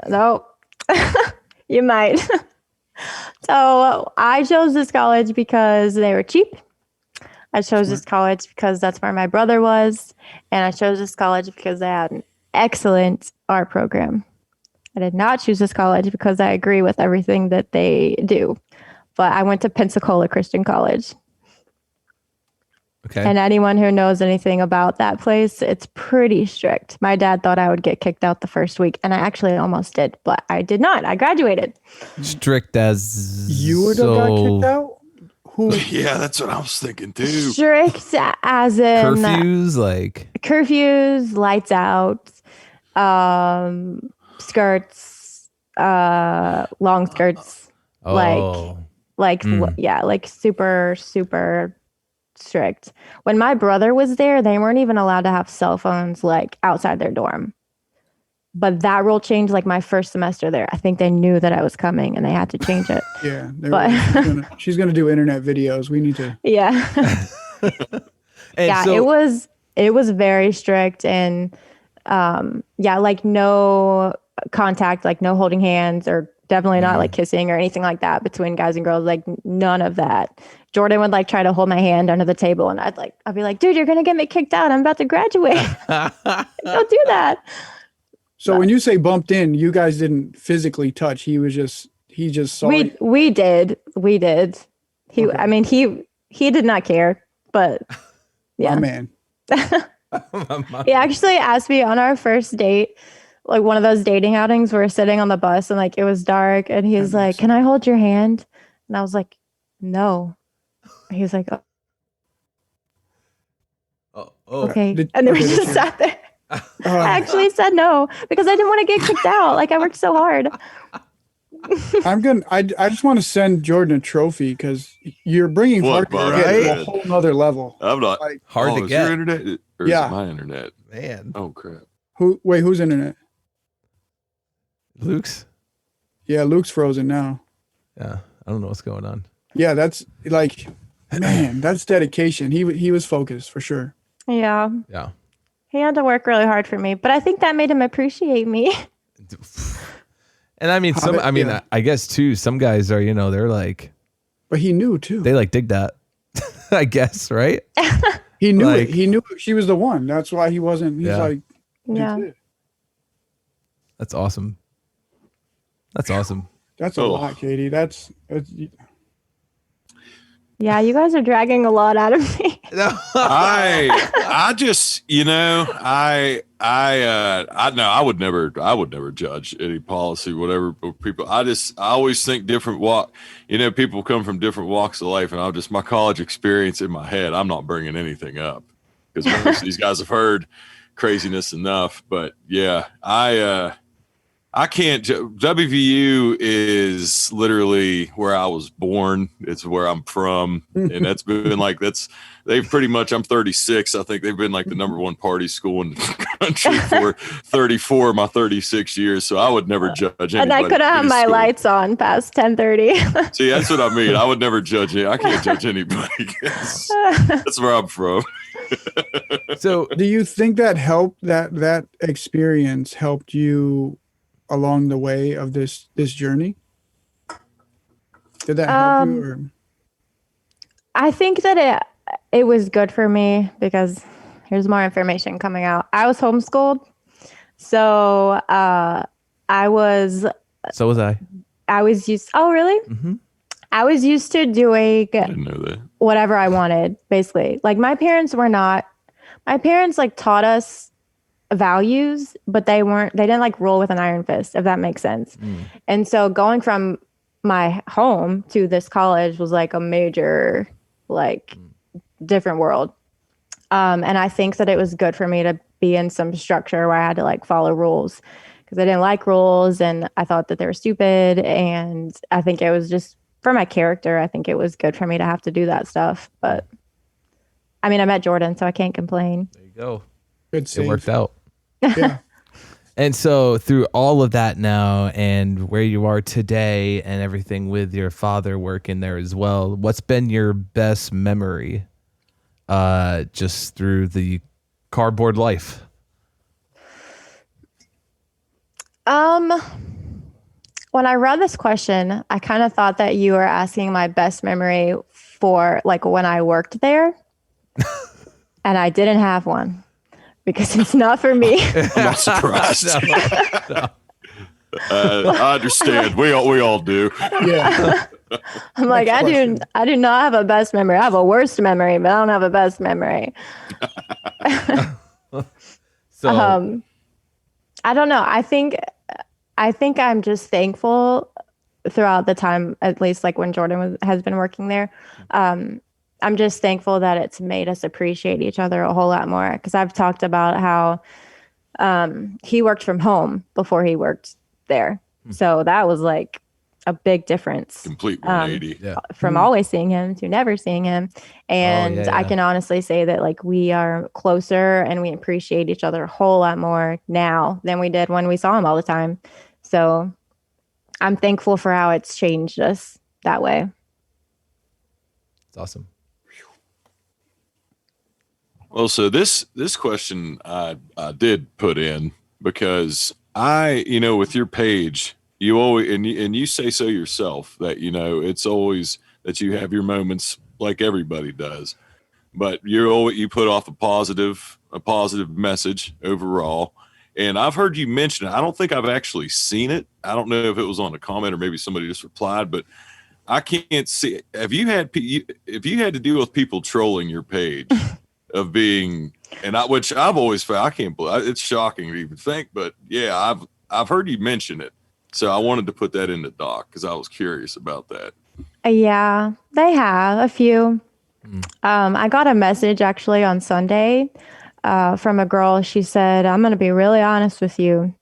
No, you might. So I chose this college because they were cheap. I chose this college because that's where my brother was. And I chose this college because they had an excellent art program. I did not choose this college because I agree with everything that they do. But I went to Pensacola Christian College. Okay. And anyone who knows anything about that place, it's pretty strict. My dad thought I would get kicked out the first week, and I actually almost did, but I did not. I graduated. Strict as You would have got kicked out? Who? Yeah, that's what I was thinking too. Strict as in curfews, like curfews, lights out, skirts, long skirts, oh, like super, super strict. When my brother was there, they weren't even allowed to have cell phones like outside their dorm. But that rule changed like my first semester there. I think they knew that I was coming and they had to change it. Yeah. But She's gonna do internet videos. We need to. yeah. and Yeah, so, it was very strict and like no contact, like no holding hands or definitely not like kissing or anything like that between guys and girls, like none of that. Jordan would like try to hold my hand under the table and I'd be like, dude, you're going to get me kicked out. I'm about to graduate. Don't do that. So when you say bumped in, you guys didn't physically touch. He just saw you. We did. He, Okay. I mean, he did not care, but yeah. Oh man. He actually asked me on our first date, like one of those dating outings, we're sitting on the bus and like it was dark and he's like, can I hold your hand? And I was like, no. He was like, oh, okay. And then we just sat there. I actually said no because I didn't want to get kicked out. Like I worked so hard. I just want to send Jordan a trophy because you're bringing What, Parker Bob? to a whole nother level. I'm not Like, hard to is get. your internet or is Yeah. it my internet? Man, Oh crap. whose internet? Luke's. Yeah, Luke's frozen now. Yeah, I don't know what's going on. Yeah, that's like, man, that's dedication. He was focused for sure. Yeah. Yeah. He had to work really hard for me, but I think that made him appreciate me. And I mean, Yeah. I guess too, some guys are, they're like, But he knew too. they like dig that, I guess, right? He knew like- it. He knew she was the one. That's why he wasn't. He's Yeah. like, Yeah. That's awesome. That's awesome. that's a lot, Cady. That's Yeah, you guys are dragging a lot out of me. I just, I would never judge any policy, whatever people. I always think different people come from different walks of life, and my college experience in my head, I'm not bringing anything up because most of these guys have heard craziness enough. But yeah, I can't. WVU is literally where I was born. It's where I'm from, and that's been like they've pretty much. I'm 36. I think they've been like the number one party school in the country for 34 of my 36 years. So I would never judge anybody. And I couldn't have my lights on past 10:30. See, that's what I mean. I would never judge it. I can't judge anybody. That's where I'm from. So, do you think that helped that experience helped you along the way of this journey? Did that help you? Or? I think that it was good for me because here's more information coming out. I was homeschooled. So so was I. I was used. Oh, really? Mm-hmm. I was used to doing I didn't know that. whatever I wanted, basically. Like my parents like taught us values, but they didn't like rule with an iron fist, if that makes sense. And so going from my home to this college was like a major, like different world. And I think that it was good for me to be in some structure where I had to like follow rules because I didn't like rules and I thought that they were stupid. And I think it was just for my character. I think it was good for me to have to do that stuff. But I mean, I met Jordan, so I can't complain. There you go. Good It save. worked out. Yeah. And so through all of that now and where you are today and everything with your father working there as well, what's been your best memory just through the cardboard life? When I read this question, I kind of thought that you were asking my best memory for like when I worked there. And I didn't have one. Because it's not for me. I'm not surprised. No. I understand. We all do. Yeah. I'm like, I do not have a best memory. I have a worst memory, but I don't have a best memory. So I don't know. I think I'm just thankful throughout the time, at least like when Jordan has been working there. I'm just thankful that it's made us appreciate each other a whole lot more. Because I've talked about how he worked from home before he worked there. So that was like a big difference. Complete 180. From always seeing him to never seeing him. And yeah. I can honestly say that like we are closer and we appreciate each other a whole lot more now than we did when we saw him all the time. So I'm thankful for how it's changed us that way. it's awesome. Well, so this question I did put in because with your page, you always and you say so yourself that it's always that you have your moments like everybody does, but you put off a positive message overall. And I've heard you mention it. I don't think I've actually seen it. I don't know if it was on a comment or maybe somebody just replied, but I can't see it. If you had to deal with people trolling your page of being, which I've always found, I can't believe it's shocking to even think, but yeah, I've heard you mention it. So I wanted to put that in the doc because I was curious about that. Yeah, they have a few. I got a message actually on Sunday from a girl. She said, I'm going to be really honest with you.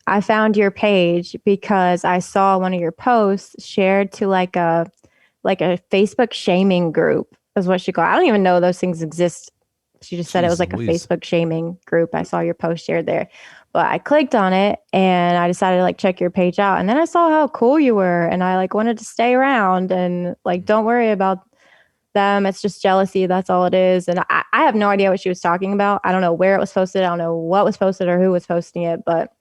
I found your page because I saw one of your posts shared to like a Facebook shaming group is what she called. I don't even know those things exist She just said it was like Louise. a Facebook shaming group. I saw your post shared there. But I clicked on it and I decided to like check your page out. And then I saw how cool you were. And I like wanted to stay around and like, don't worry about them. It's just jealousy. That's all it is. And I have no idea what she was talking about. I don't know where it was posted. I don't know what was posted or who was posting it. But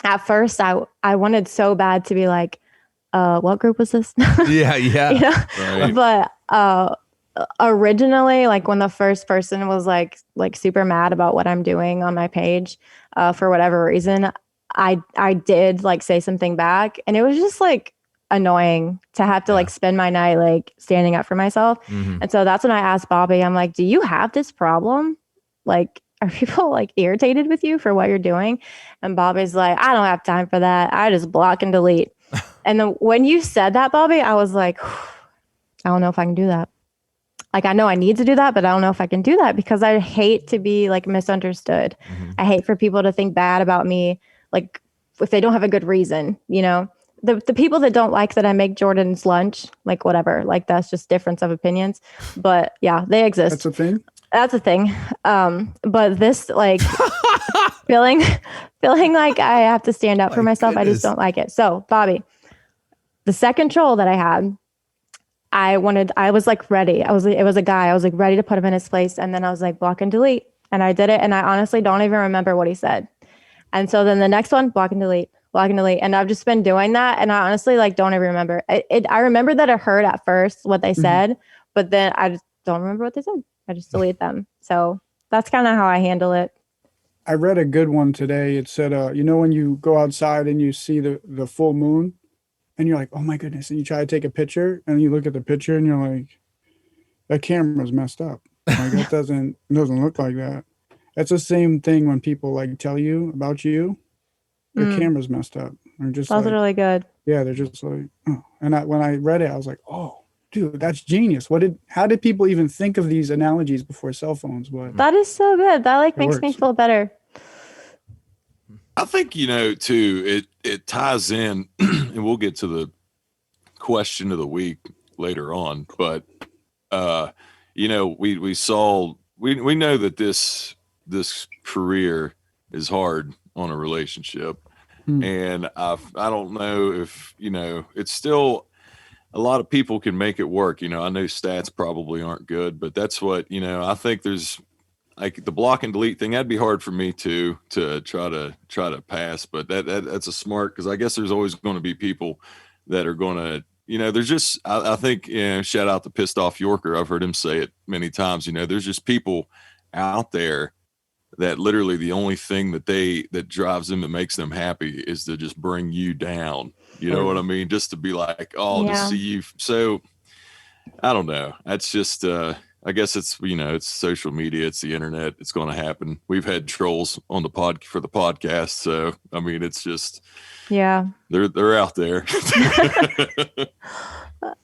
at first I wanted so bad to be like, what group was this? Yeah. You know? Right. But originally, like when the first person was like super mad about what I'm doing on my page, for whatever reason, I did like say something back, and it was just like annoying to have to like spend my night like standing up for myself. And so that's when I asked Bobby, I'm like, do you have this problem? Like, are people like irritated with you for what you're doing? And Bobby's like, I don't have time for that. I just block and delete. And then when you said that, Bobby, I was like, I don't know if I can do that. Like, I know I need to do that, but I don't know if I can do that because I hate to be like misunderstood. I hate for people to think bad about me, like if they don't have a good reason, you know. The people that don't like that I make Jordan's lunch, like whatever, like that's just difference of opinions. But yeah, they exist. That's a thing. That's a thing. But this like feeling like I have to stand up for myself, I just don't like it. So Bobby, the second troll that I had, I was like ready. It was a guy. I was like ready to put him in his place. And then I was like, block and delete. And I did it. And I honestly don't even remember what he said. And so then the next one, block and delete. And I've just been doing that. And I honestly like don't even remember. I remember that it hurt at first what they said, but then I just don't remember what they said. I just delete them. So that's kind of how I handle it. I read a good one today. It said, you know, when you go outside and you see the full moon and you're like, oh my goodness. And you try to take a picture and you look at the picture and you're like, that camera's messed up. Like that doesn't look like that. That's the same thing when people like tell you about you, their camera's messed up. They're just That's like, really good. yeah, they're just like, oh. And when I read it, I was like, oh, dude, that's genius. How did people even think of these analogies before cell phones? But That is so good. That like makes me works. feel better. I think, you know, too, it ties in, and we'll get to the question of the week later on, but you know, we know that this career is hard on a relationship. And I don't know if, you know, it's still a lot of people can make it work. You know, I know stats probably aren't good, but that's what, you know, I think there's like the block and delete thing. That'd be hard for me to try to pass, but that's a smart, because I guess there's always going to be people that are going to, you know, there's just, I think, you know, shout out to Pissed Off Yorker. I've heard him say it many times. You know, there's just people out there that literally the only thing that drives them, that makes them happy, is to just bring you down. You know what I mean? Just to be like, oh, to see you. So I don't know. That's just, I guess it's, you know, it's social media, it's the internet. It's going to happen. We've had trolls on the for the podcast. So, I mean, it's just, Yeah. they're out there.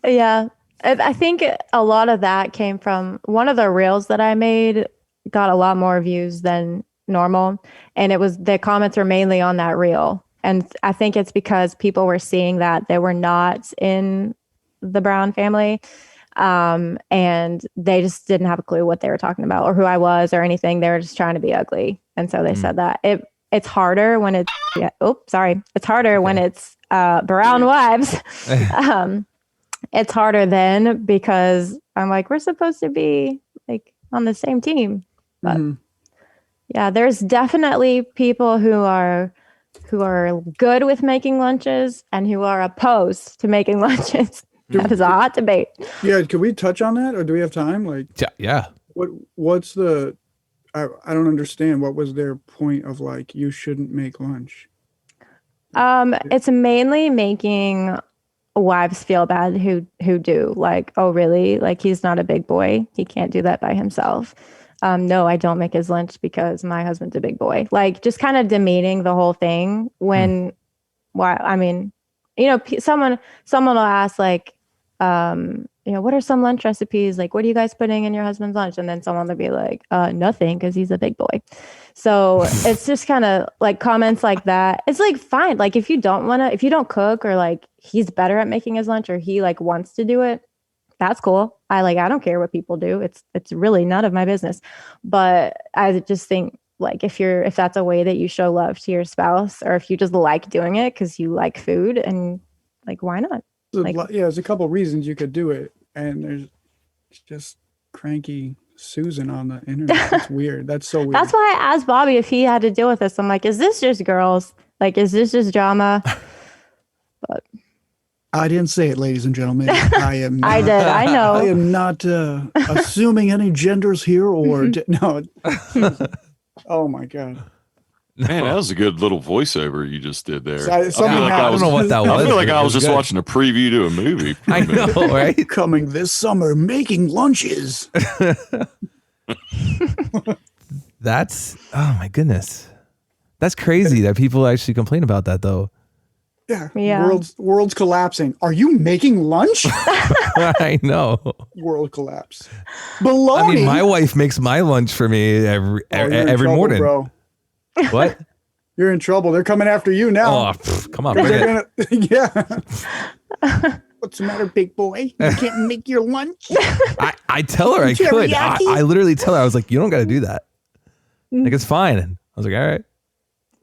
Yeah. I think a lot of that came from one of the reels that I made got a lot more views than normal. And the comments were mainly on that reel. And I think it's because people were seeing that they were not in the Brown family. And they just didn't have a clue what they were talking about or who I was or anything. They were just trying to be ugly. And so they said that it's harder when it's, it's harder when it's, Brown wives. It's harder then because I'm like, we're supposed to be like on the same team. But yeah, there's definitely people who are good with making lunches and who are opposed to making lunches. That is a hot debate. yeah, can we touch on that, or do we have time? Like, Yeah. what's the? I don't understand. What was their point of like you shouldn't make lunch? It's mainly making wives feel bad who do, like, oh really? Like, he's not a big boy. He can't do that by himself. No, I don't make his lunch because my husband's a big boy. Like, just kind of demeaning the whole thing when, why? I mean, you know, someone will ask like, you know, what are some lunch recipes? Like, what are you guys putting in your husband's lunch? And then someone will be like, nothing, because he's a big boy. So it's just kind of like comments like that. It's like, fine. Like, if you don't cook, or like he's better at making his lunch, or he like wants to do it, that's cool. I don't care what people do. It's really none of my business. But I just think like if that's a way that you show love to your spouse, or if you just like doing it because you like food, and like, why not? There's a couple of reasons you could do it, and there's just cranky Susan on the internet. That's weird. That's so weird. That's why I asked Bobby if he had to deal with this. I'm like, is this just girls? Like, is this just drama? But I didn't say it, ladies and gentlemen. I am. Not, I did. I know. I am not assuming any genders here, or no. Oh my god. Man, that was a good little voiceover you just did there. I don't know what that was. I feel like I was just good. watching a preview to a movie. I know, right? Coming this summer, making lunches. That's, oh my goodness. That's crazy that people actually complain about that though. Yeah. World's collapsing. Are you making lunch? I know. World collapse. Baloney. I mean, my wife makes my lunch for me every trouble, morning. Bro. What? You're in trouble. They're coming after you now. Oh, come on, bring it. Yeah. What's the matter, big boy? You can't make your lunch? I tell her I could. I literally tell her, I was like, you don't got to do that. Like, it's fine. And I was like, all right.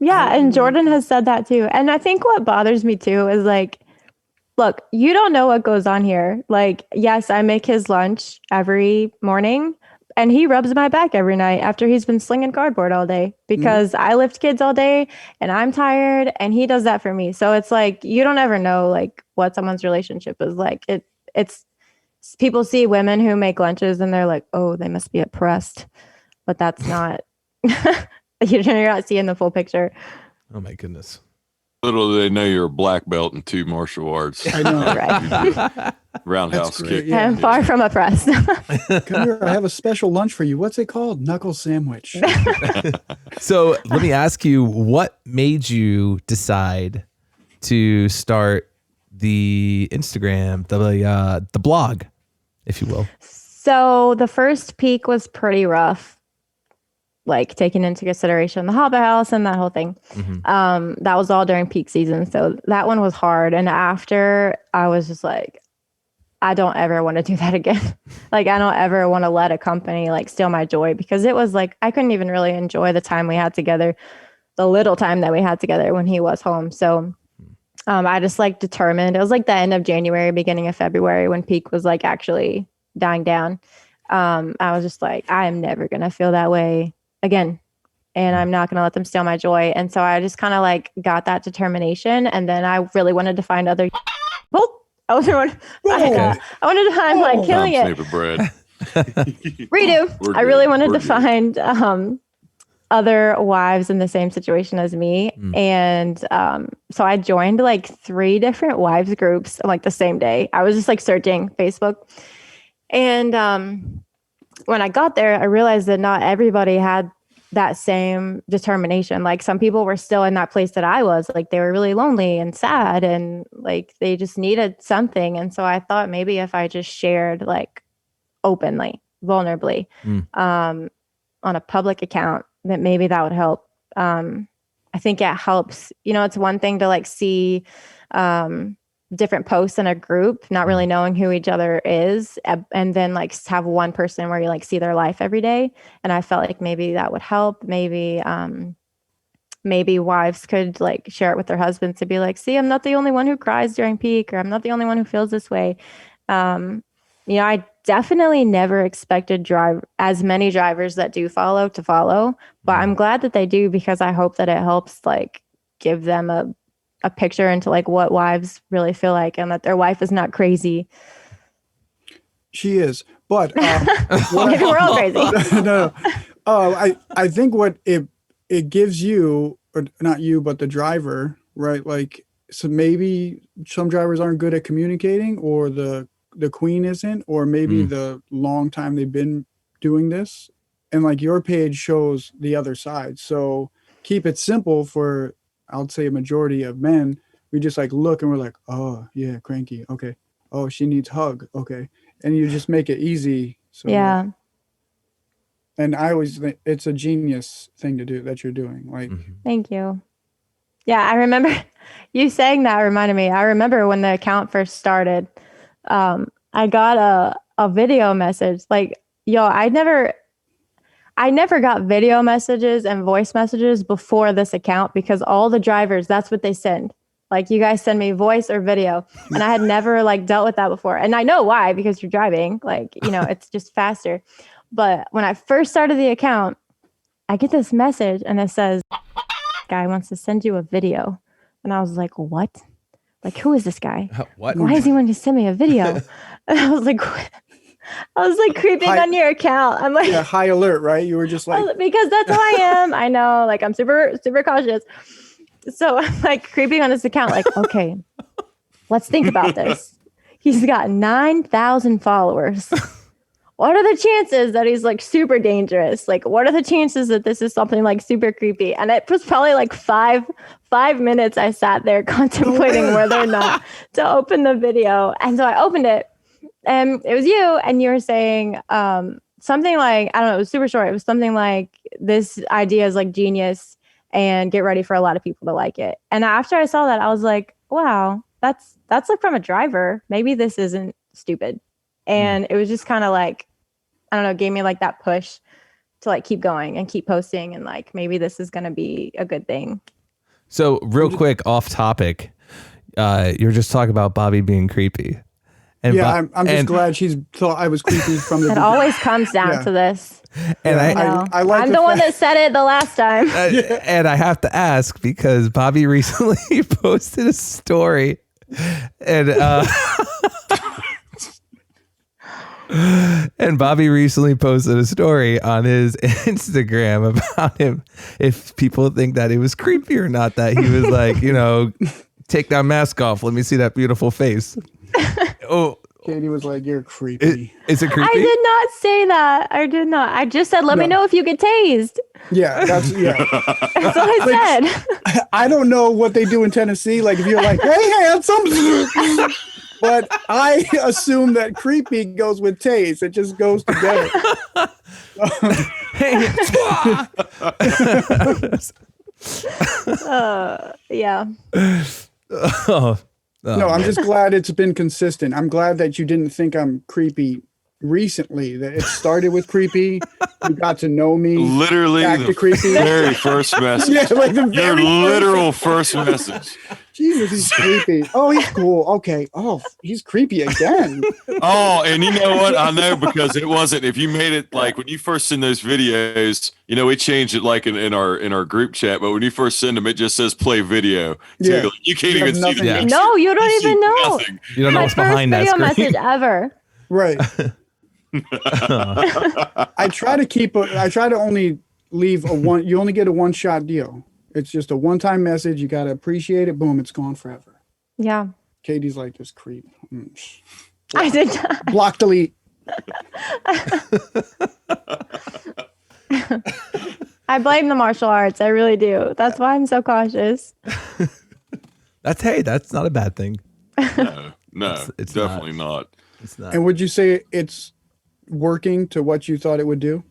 Yeah, and Jordan has said that too. And I think what bothers me too is like, look, you don't know what goes on here. Like, yes, I make his lunch every morning, and he rubs my back every night after he's been slinging cardboard all day because I lift kids all day and I'm tired, and he does that for me. So it's like, you don't ever know like what someone's relationship is like. It's people see women who make lunches and they're like, oh, they must be oppressed, but that's not. You're not seeing the full picture. Oh my goodness. Little do they know you're a black belt in 2 martial arts. I know. Right. Roundhouse kick. Yeah. I'm far from oppressed. Come here. I have a special lunch for you. What's it called? Knuckle sandwich. So let me ask you, what made you decide to start the Instagram, the blog, if you will? So the first peak was pretty rough, like taking into consideration the Hobbit house and that whole thing. That was all during peak season. So that one was hard. And after, I was just like, I don't ever want to do that again. Like, I don't ever want to let a company like steal my joy, because it was like, I couldn't even really enjoy the time we had together, the little time that we had together when he was home. So I just like determined, it was like the end of January, beginning of February, when peak was like actually dying down. I was just like, I am never going to feel that way again, and I'm not going to let them steal my joy. And so I just kind of like got that determination, and then I really wanted to find other. I wanted to find like killing it. Favorite bread. Redo. I really wanted to find other wives in the same situation as me, and so I joined like 3 different wives groups like the same day. I was just like searching Facebook, and when I got there, I realized that not everybody had that same determination. Like, some people were still in that place that I was, like they were really lonely and sad, and like they just needed something. And so I thought maybe if I just shared like openly, vulnerably, on a public account, that maybe that would help. I think it helps. You know, it's one thing to like see different posts in a group, not really knowing who each other is, and then like have one person where you like see their life every day. And I felt like maybe that would help. Maybe wives could like share it with their husbands to be like, see, I'm not the only one who cries during peak, or I'm not the only one who feels this way. You know, I definitely never expected as many drivers that do follow, but I'm glad that they do, because I hope that it helps like give them a picture into like what wives really feel like, and that their wife is not crazy. She is, but Maybe we're all crazy. No. I think what it gives you, or not you, but the driver, right? Like, so maybe some drivers aren't good at communicating, or the queen isn't, or maybe the long time they've been doing this, and like your page shows the other side. So keep it simple for, I'll say, a majority of men. We just like look and we're like, oh yeah, cranky, okay, oh she needs hug, okay, and you just make it easy. So Yeah. And I always think it's a genius thing to do that you're doing. Like, Thank you. Yeah, I remember you saying that reminded me. I remember when the account first started, I got a video message. Like, yo, I never got video messages and voice messages before this account because all the drivers, that's what they send. Like, you guys send me voice or video. And I had never like dealt with that before. And I know why, because you're driving, like, you know, it's just faster. But when I first started the account, I get this message and it says, guy wants to send you a video. And I was like, what? Like, who is this guy? What? Why is he wanting to send me a video? And I was like, creeping on your account. I'm like, Yeah, high alert, right? You were just like, because that's who I am. I know, like, I'm super, super cautious. So I'm like creeping on this account, like, okay, let's think about this. He's got 9,000 followers. What are the chances that he's like super dangerous? Like, what are the chances that this is something like super creepy? And it was probably like five minutes I sat there contemplating whether or not to open the video. And so I opened it and it was you. And you were saying something like, I don't know, it was super short. It was something like, this idea is like genius and get ready for a lot of people to like it. And after I saw that, I was like, wow, that's like from a driver. Maybe this isn't stupid. And it was just kind of like, I don't know, gave me like that push to like keep going and keep posting. And like, maybe this is going to be a good thing. So real quick, off topic, you're just talking about Bobby being creepy. And yeah, I'm just glad she's thought I was creepy from the It beginning. always comes down to this. And I like I'm the one that said it the last time. and I have to ask because Bobby recently posted a story and and Bobby recently posted a story on his Instagram about him. If people think that it was creepy or not, that he was like, you know, take that mask off. Let me see that beautiful face. Oh, Cady was like, "You're creepy." Is it creepy? I did not say that. I did not. I just said, let me know if you get tased. Yeah, that's That's what I said. I don't know what they do in Tennessee. Like if you're like, "Hey, handsome," but I assume that creepy goes with taste. It just goes together. Yeah. No, I'm just glad it's been consistent. I'm glad that you didn't think I'm creepy recently. That it started with creepy. You got to know me. Literally back the to creepy. very first message. Yeah, like the Your very literal first message. Jesus, he's creepy. Oh, he's cool. Okay. Oh, he's creepy again. Oh, and you know what? I know because it wasn't. If you made it like when you first send those videos, you know we changed it like in our group chat. But when you first send them, it just says play video. So Yeah. you can't You have even see nothing. the Yeah. picture. No, you don't even know. Nothing. You don't know My what's first behind that video screen. message ever. Right. I try to only leave a one. You only get a one-shot deal. It's just a one-time message. You got to appreciate it. Boom, it's gone forever. Yeah. Katie's like this creep. I did not. Block, delete. I blame the martial arts. I really do. That's why I'm so cautious. That's not a bad thing. No, It's definitely not. It's not. And would you say it's working to what you thought it would do?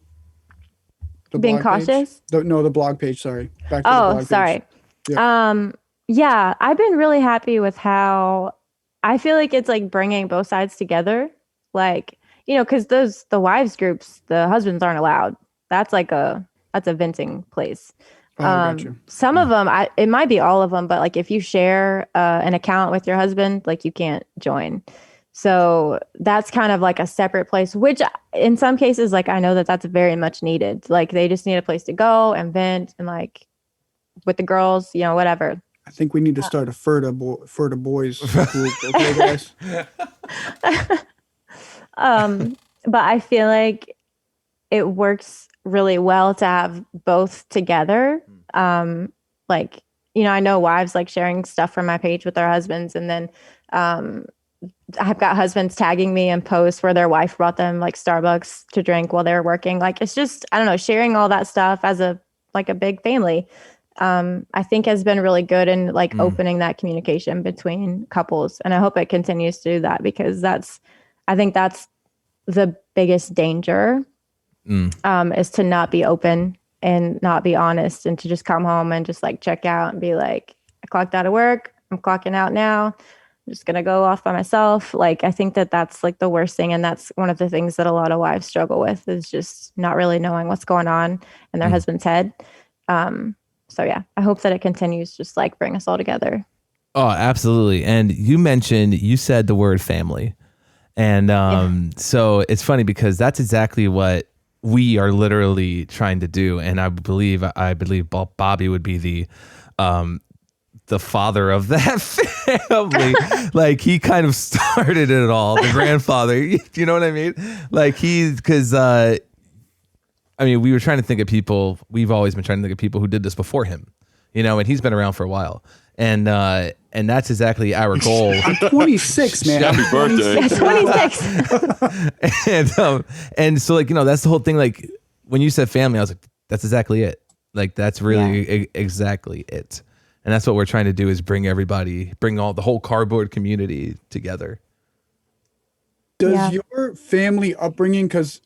The Being blog page? cautious? The blog page. Sorry. Back to the Oh, blog page. sorry. Yeah. Yeah, I've been really happy with how I feel like it's like bringing both sides together. Like, you know, because the wives groups, the husbands aren't allowed. That's a venting place. Oh, gotcha. Some of them, it might be all of them, but like if you share an account with your husband, like you can't join. So that's kind of like a separate place, which in some cases, like I know that that's very much needed. Like they just need a place to go and vent and like with the girls, you know, whatever. I think we need to start a Furta boys group. Okay, guys. But I feel like it works really well to have both together. Like, you know, I know wives like sharing stuff from my page with their husbands, and then I've got husbands tagging me in posts where their wife brought them like Starbucks to drink while they were working. Like it's just, I don't know, sharing all that stuff as a big family. I think has been really good in like opening that communication between couples. And I hope it continues to do that because I think that's the biggest danger is to not be open and not be honest and to just come home and just like check out and be like, I clocked out of work. I'm clocking out now. just going to go off by myself. Like, I think that that's like the worst thing. And that's one of the things that a lot of wives struggle with, is just not really knowing what's going on in their husband's head. So yeah, I hope that it continues, just like bring us all together. Oh, absolutely. And you said the word family. And so it's funny because that's exactly what we are literally trying to do. And I believe Bobby would be the father of that family. Like, he kind of started it all, the grandfather. You know what I mean? Like, we were trying to think of people. We've always been trying to think of people who did this before him, and he's been around for a while. And that's exactly our goal. I'm 26, man. Happy birthday. 26. And so, like, that's the whole thing. Like, when you said family, I was like, that's exactly it. Like, that's really exactly it. And that's what we're trying to do, is bring the whole cardboard community together. Does your family upbringing, because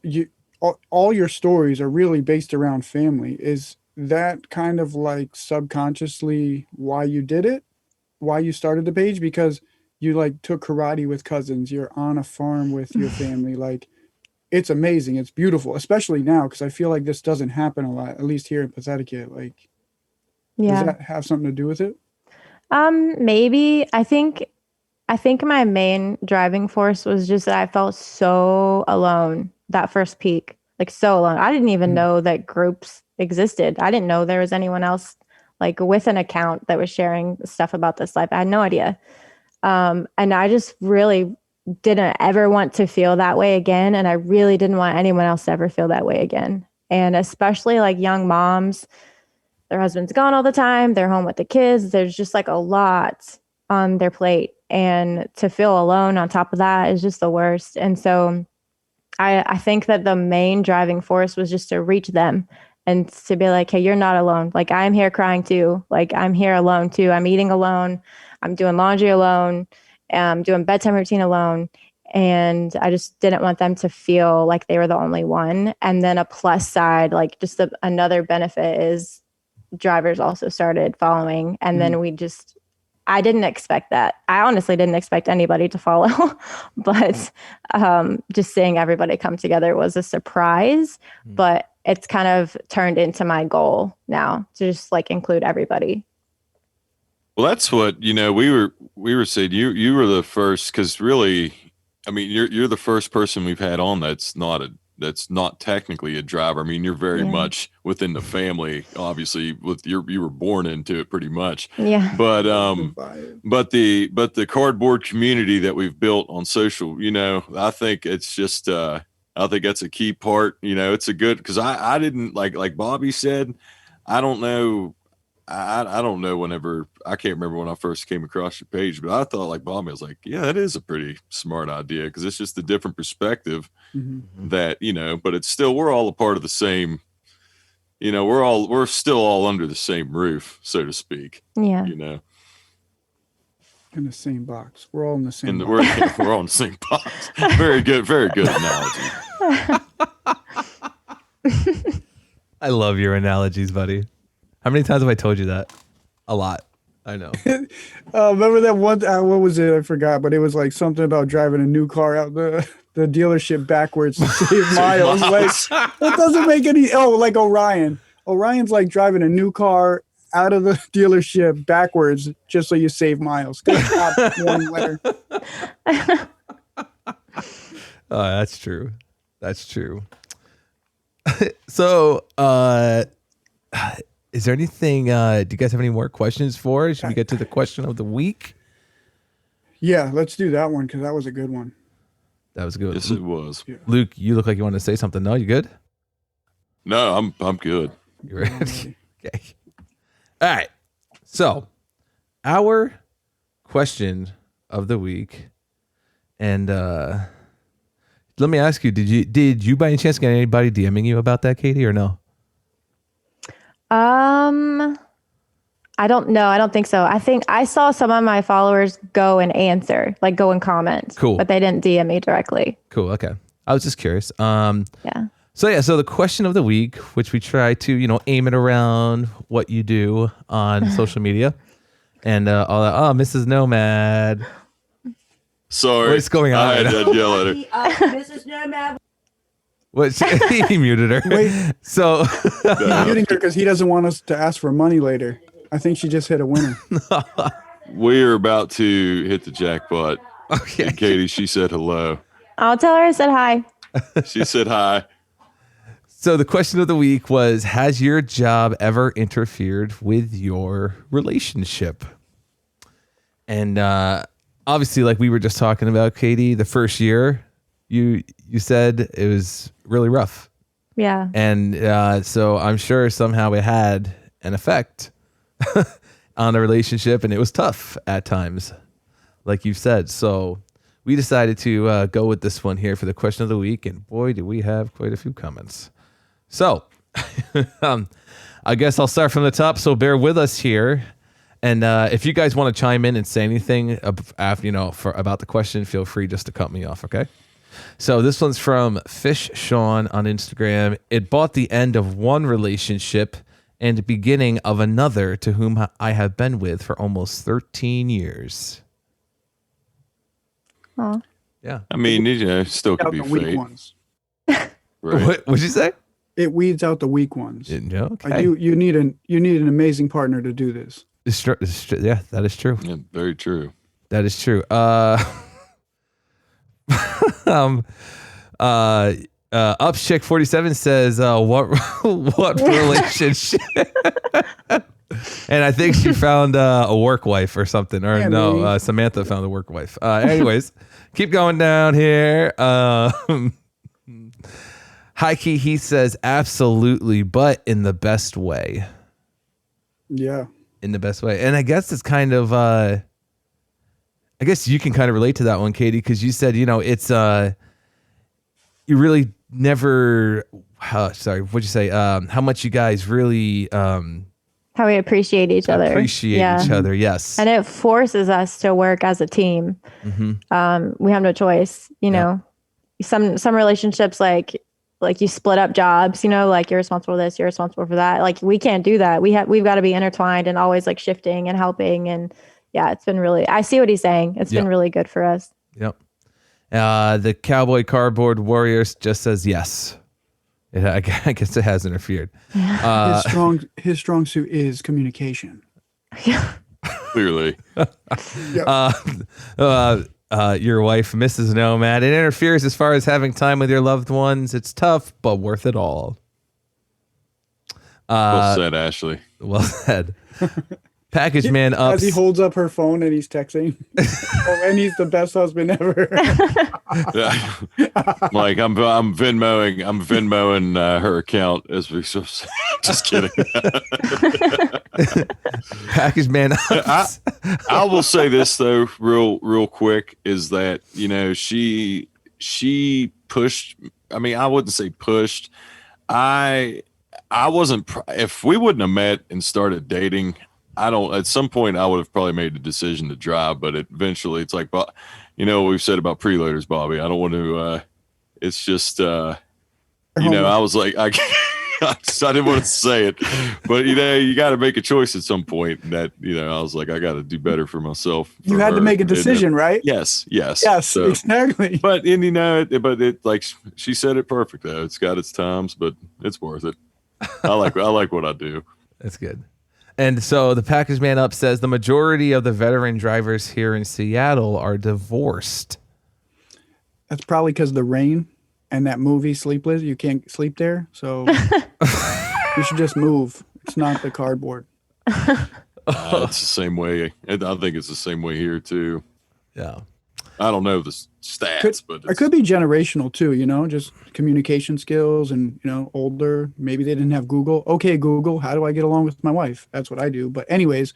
all your stories are really based around family, is that kind of like subconsciously why you did it, why you started the page? Because you like took karate with cousins, you're on a farm with your family. Like, it's amazing, it's beautiful, especially now, because I feel like this doesn't happen a lot, at least here in Pathetica. Like, does that have something to do with it? Maybe. I think my main driving force was just that I felt so alone that first peak, like so alone. I didn't even know that groups existed. I didn't know there was anyone else like with an account that was sharing stuff about this life. I had no idea. And I just really didn't ever want to feel that way again. And I really didn't want anyone else to ever feel that way again. And especially like young moms, their husband's gone all the time, they're home with the kids. There's just like a lot on their plate. And to feel alone on top of that is just the worst. And so I think that the main driving force was just to reach them and to be like, hey, you're not alone. Like, I'm here crying too. Like, I'm here alone too. I'm eating alone. I'm doing laundry alone. I'm doing bedtime routine alone. And I just didn't want them to feel like they were the only one. And then a plus side, like just another benefit is drivers also started following. And then I didn't expect that. I honestly didn't expect anybody to follow, but just seeing everybody come together was a surprise. But it's kind of turned into my goal now to just like include everybody. Well, that's what, we were saying, you were the first, because really, I mean, you're the first person we've had on that's not technically a driver. I mean, you're very much within the family, obviously, you were born into it pretty much. Yeah. But the cardboard community that we've built on social, I think it's just I think that's a key part. It's a good, because I didn't like Bobby said, I don't know. I don't know whenever, I can't remember when I first came across your page, but I thought like Bobby, I was like, yeah, that is a pretty smart idea, because it's just a different perspective that, but it's still, we're all a part of the same, we're still all under the same roof, so to speak. Yeah. In the same box. We're all in the same box. We're all in the same box. Very good analogy. I love your analogies, buddy. How many times have I told you that? A lot. I know. Remember that one? What was it? I forgot, but it was like something about driving a new car out the dealership backwards to save miles. Like, it doesn't make any. Oh, like Orion. Orion's like driving a new car out of the dealership backwards just so you save miles. Good job, warning letter. Oh, that's true. That's true. So, is there anything, do you guys have any more questions for us? Should we get to the question of the week? Yeah, let's do that one, because that was a good one. That was good. Yes, it was. Yeah. Luke, you look like you want to say something. No, you good? No, I'm good. You ready? Okay. All right. So, our question of the week, and let me ask you: Did you by any chance get anybody DMing you about that, Cady, or no? I don't know. I don't think so. I think I saw some of my followers go and answer, like go and comment. Cool. But they didn't DM me directly. Cool. Okay. I was just curious. Yeah. So the question of the week, which we try to, aim it around what you do on social media, and all that. Oh, Mrs. Nomad. Sorry. What's going on I had right to yell at her. Mrs. Nomad. What? He muted her. Wait. So He's muting her because he doesn't want us to ask for money later. I think she just hit a winner. We're about to hit the jackpot. okay. And Katie, she said hello. I'll tell her I said hi. She said hi. So the question of the week was, has your job ever interfered with your relationship? And obviously, like we were just talking about, Katie, the first year, you said it was really rough. Yeah. And so I'm sure somehow it had an effect on the relationship, and it was tough at times, like you've said. So we decided to go with this one here for the question of the week, and boy, do we have quite a few comments. So I guess I'll start from the top, so bear with us here. And if you guys want to chime in and say anything about the question, feel free just to cut me off, okay? So this one's from Fish Sean on Instagram. It bought the end of one relationship and the beginning of another to whom I have been with for almost 13 years. Oh. Yeah. I mean, still could Out be the weak fate. ones. Right? What'd you say? It weeds out the weak ones. Yeah, okay. You need an amazing partner to do this. Yeah, that is true. Yeah, very true. That is true. Ups Chick 47 says, what relationship? And I think she found a work wife or something, or Yeah, no, maybe. Samantha found a work wife. Anyways, keep going down here. High Key Heath says, absolutely, but in the best way. Yeah. In the best way. And I guess it's kind of, I guess you can kind of relate to that one, Katie, because you said, it's, you really never, what'd you say? How much you guys really, How we appreciate each other. appreciate each other. Yes. And it forces us to work as a team. Mm-hmm. We have no choice, you know. Some relationships like you split up jobs, like you're responsible for this, you're responsible for that. Like we can't do that. We've got to be intertwined and always like shifting and helping. And yeah, it's been really, I see what he's saying. It's been really good for us. Yep. The Cowboy Cardboard Warriors just says yes. I guess it has interfered. His strong suit is communication. Clearly. Your wife, Mrs. Nomad, it interferes as far as having time with your loved ones. It's tough, but worth it all. Well said, Ashley. Well said. Package Man As ups. he holds up her phone and he's texting. And he's the best husband ever. Like I'm Venmoing her account as we just kidding. Package Man ups. I will say this though, real quick, is that she pushed. I mean, I wouldn't say pushed. I wasn't. If we wouldn't have met and started dating, at some point I would have probably made the decision to drive, but eventually it's like, what we've said about preloaders, Bobby. I don't want to, it's just, I was like, I didn't want to say it, but you got to make a choice at some point that, I was like, I got to do better for myself. You had to make a decision, right? Yes. Yes, So, exactly. but it like she said it perfect though. It's got its times, but it's worth it. I like what I do. That's good. And so the Package Man up says the majority of the veteran drivers here in Seattle are divorced. That's probably because of the rain and that movie Sleepless. You can't sleep there, so you should just move. It's not the cardboard. It's the same way. I think it's the same way here too. Yeah. I don't know the stats, but It could be generational too, just communication skills and, older. Maybe they didn't have Google. Okay, Google, how do I get along with my wife? That's what I do. But anyways.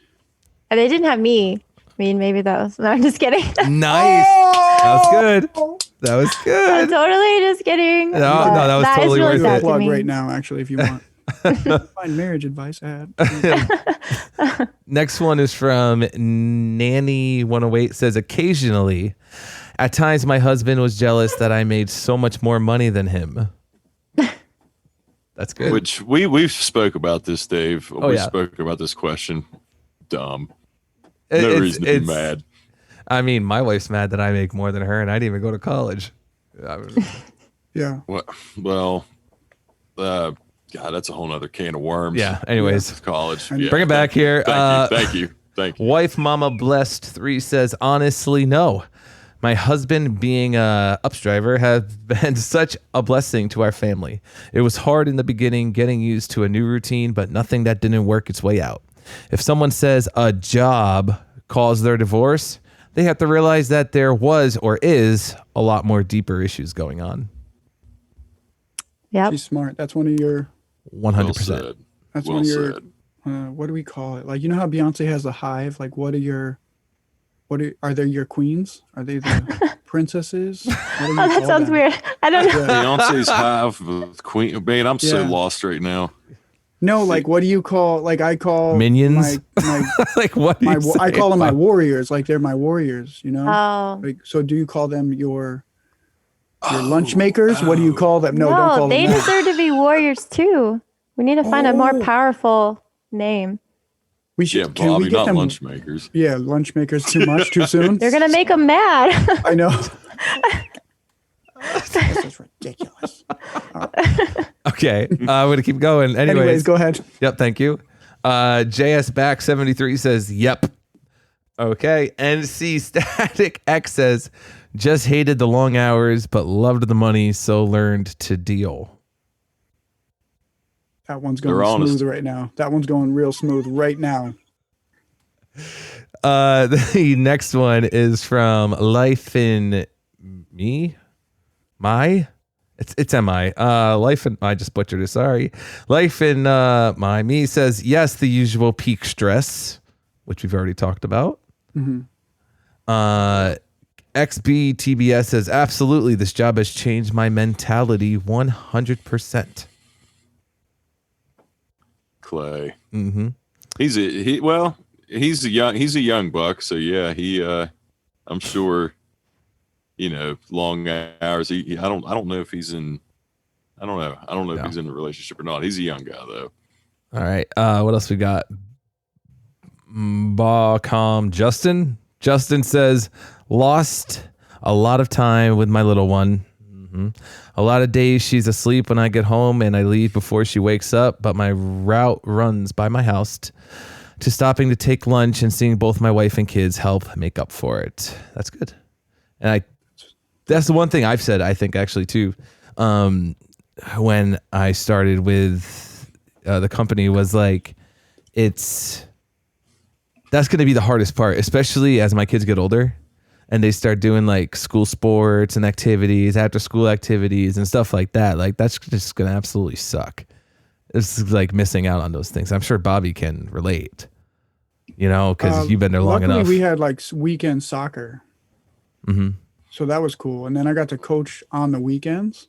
And they didn't have me. I mean, maybe that was, no, I'm just kidding. Nice. That was good. That was I'm good. totally just kidding. No, that was totally is really worth sad it. to Plug me. right now, actually, if you want. Find marriage advice ad. Next one is from Nanny108 says, occasionally, at times my husband was jealous that I made so much more money than him. That's good. which we've spoke about this, Dave. Oh, We yeah. spoke about this question. Dumb. It- No it's- reason to be it's- mad. I mean, my wife's mad that I make more than her, and I didn't even go to college. Yeah. Well, God, that's a whole nother can of worms. Yeah. Anyways, It's college. And Yeah. bring it back here. Thank you. Wife Mama Blessed 3 says, honestly, no. My husband, being a ups driver, has been such a blessing to our family. It was hard in the beginning getting used to a new routine, but nothing that didn't work its way out. If someone says a job caused their divorce, they have to realize that there was or is a lot more deeper issues going on. Yep. She's smart. That's one of your. 100%. That's Well one of your. said. What do we call it? Like, you know how Beyonce has a hive? Like, are they your queens? Are they the princesses? What do you Oh, that call sounds them? weird. I don't know. Beyonce's hive with Queen. Man, I'm so Yeah. lost right now. No, like, what do you call? Like, I call Minions? My Like, what do you I say? call them my warriors. Like, they're my warriors. You know. Oh. Like, so do you call them your lunch makers? What do you call them? No, don't call they them that. deserve to be warriors too. We need to find a more powerful name. We Yeah, should. Can we Bobby, get not them? lunch makers. Yeah, lunch makers too much too soon. They're gonna make them mad. I know. This is ridiculous. Okay, I'm going to keep going. Anyways, go ahead. Yep, thank you. JS Back 73 says, yep. Okay, NC Static X says, just hated the long hours, but loved the money, so learned to deal. That one's They're going honest. smooth right now. That one's going real smooth right now. The next one is from Life in Me? My? It's MI. Life in, I just butchered it. Sorry. Life in My Me says, yes, the usual peak stress, which we've already talked about. XBTBS says, absolutely, this job has changed my mentality 100%. Clay. Mm-hmm. He's a young buck, so yeah, I'm sure, long hours. I don't know if he's in if he's in a relationship or not. He's a young guy though. All right. What else we got? Bacom Justin. Justin says, lost a lot of time with my little one. A lot of days she's asleep when I get home and I leave before she wakes up, but my route runs by my house to stopping to take lunch and seeing both my wife and kids help make up for it. That's good. And that's the one thing I've said, I think, actually, too, when I started with the company was like, that's going to be the hardest part, especially as my kids get older. And they start doing like school sports and activities, after school activities and stuff like that. Like, that's just going to absolutely suck. It's like missing out on those things. I'm sure Bobby can relate, because you've been there long luckily enough. we had like weekend soccer. So that was cool. And then I got to coach on the weekends.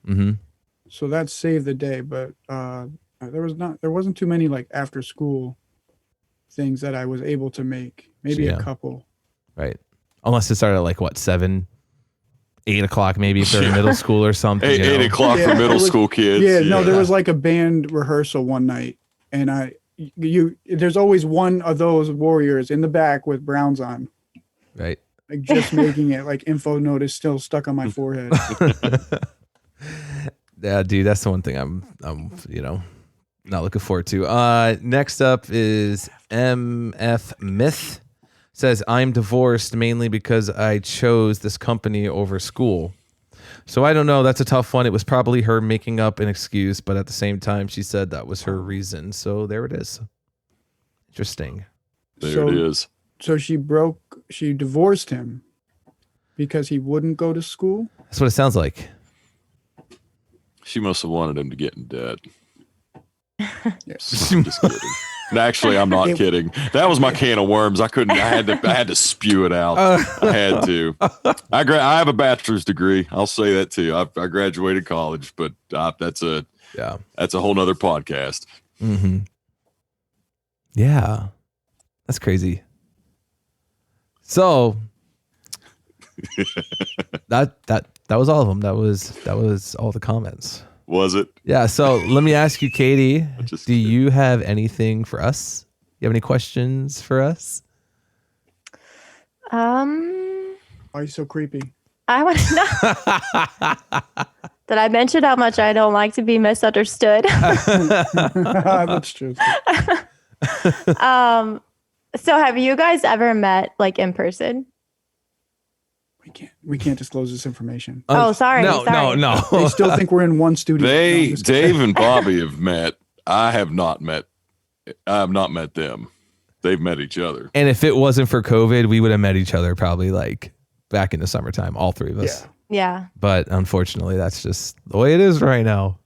So that saved the day. But there wasn't too many like after school things that I was able to make. Maybe a couple. Right. Unless it started at like what, 7, 8 o'clock, maybe if they're in middle school or something. 8 o'clock for middle school kids. Yeah, no, there was like a band rehearsal one night, and there's always one of those warriors in the back with Browns on. Right. Like just making it like info note is still stuck on my forehead. Yeah, dude, that's the one thing I'm not looking forward to. Next up is MF Myth. Says, I'm divorced mainly because I chose this company over school. So I don't know. That's a tough one. It was probably her making up an excuse, but at the same time, she said that was her reason. So there it is. Interesting. There it is. So she divorced him because he wouldn't go to school? That's what it sounds like. She must have wanted him to get in debt. Yes. Just kidding. Actually, I'm not kidding. That was my can of worms. I had to spew it out. I had to. I have a bachelor's degree. I'll say that too. I graduated college, but that's a whole nother podcast. Mm-hmm. Yeah, that's crazy. So that was all of them. That was all the comments. Was it? Yeah. So let me ask you, Cady, Just do you have anything for us? You have any questions for us? I Why are you so creepy? I want to know. Did I mention how much I don't like to be misunderstood? That's true. So have you guys ever met like in person? We can't disclose this information. Oh, sorry. No. They still think we're in one studio. No, I'm just kidding. Dave and Bobby have met. I have not met them. They've met each other. And if it wasn't for COVID, we would have met each other probably like back in the summertime, all three of us. Yeah. But unfortunately, that's just the way it is right now.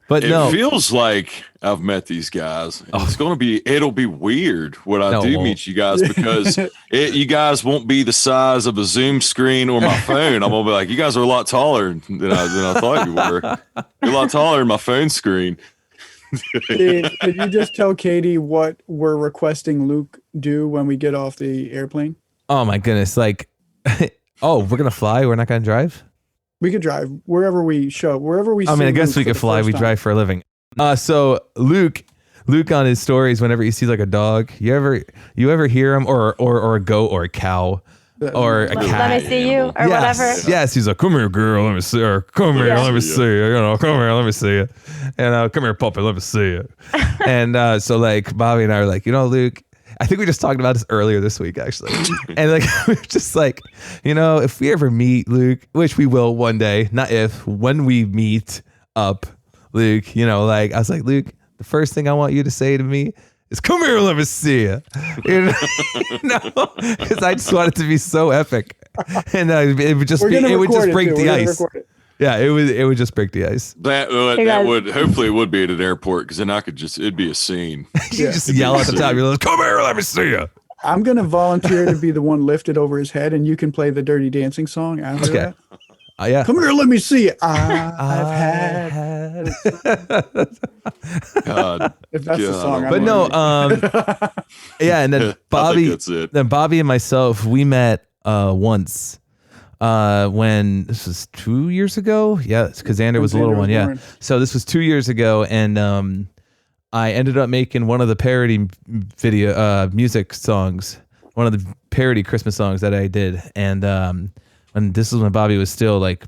But It feels like I've met these guys. It'll be weird when I do meet you guys because you guys won't be the size of a Zoom screen or my phone. I'm gonna be like, you guys are a lot taller than I thought you were. You're a lot taller than my phone screen. Did you just tell Cady what we're requesting Luke do when we get off the airplane? Oh my goodness! Like, we're gonna fly. We're not gonna drive. We could drive wherever we show, wherever we. I mean, I guess Luke we for could the fly. first We time. drive for a living. So Luke on his stories, whenever he sees like a dog, you ever hear him or a goat or a cow or a cat? Let me see you or whatever. Yes, he's like, come here, girl, let me see, or come here, let me see you. Come here, let me see you, and come here, puppy, let me see you. And so like Bobby and I are like, Luke. I think we just talked about this earlier this week, actually. And like, we're just like, if we ever meet Luke, which we will one day, not if, when we meet up, Luke, like, I was like, Luke, the first thing I want you to say to me is, come here, let me see you. Because I just want it to be so epic. And it would just break the ice. Yeah, it would just break the ice. That would hopefully it would be at an airport because then it'd be a scene. You just yell at the top. You're like, come here, let me see you. I'm gonna volunteer to be the one lifted over his head, and you can play the Dirty Dancing song after that. Yeah. Come here, let me see it. I've had. God, If that's the song, but no, yeah, and then Bobby, that's it. then Bobby and myself, we met once. When this was 2 years ago, because Xander was a little one, born. So this was 2 years ago, and I ended up making one of the parody music songs, one of the parody Christmas songs that I did, and this is when Bobby was still like,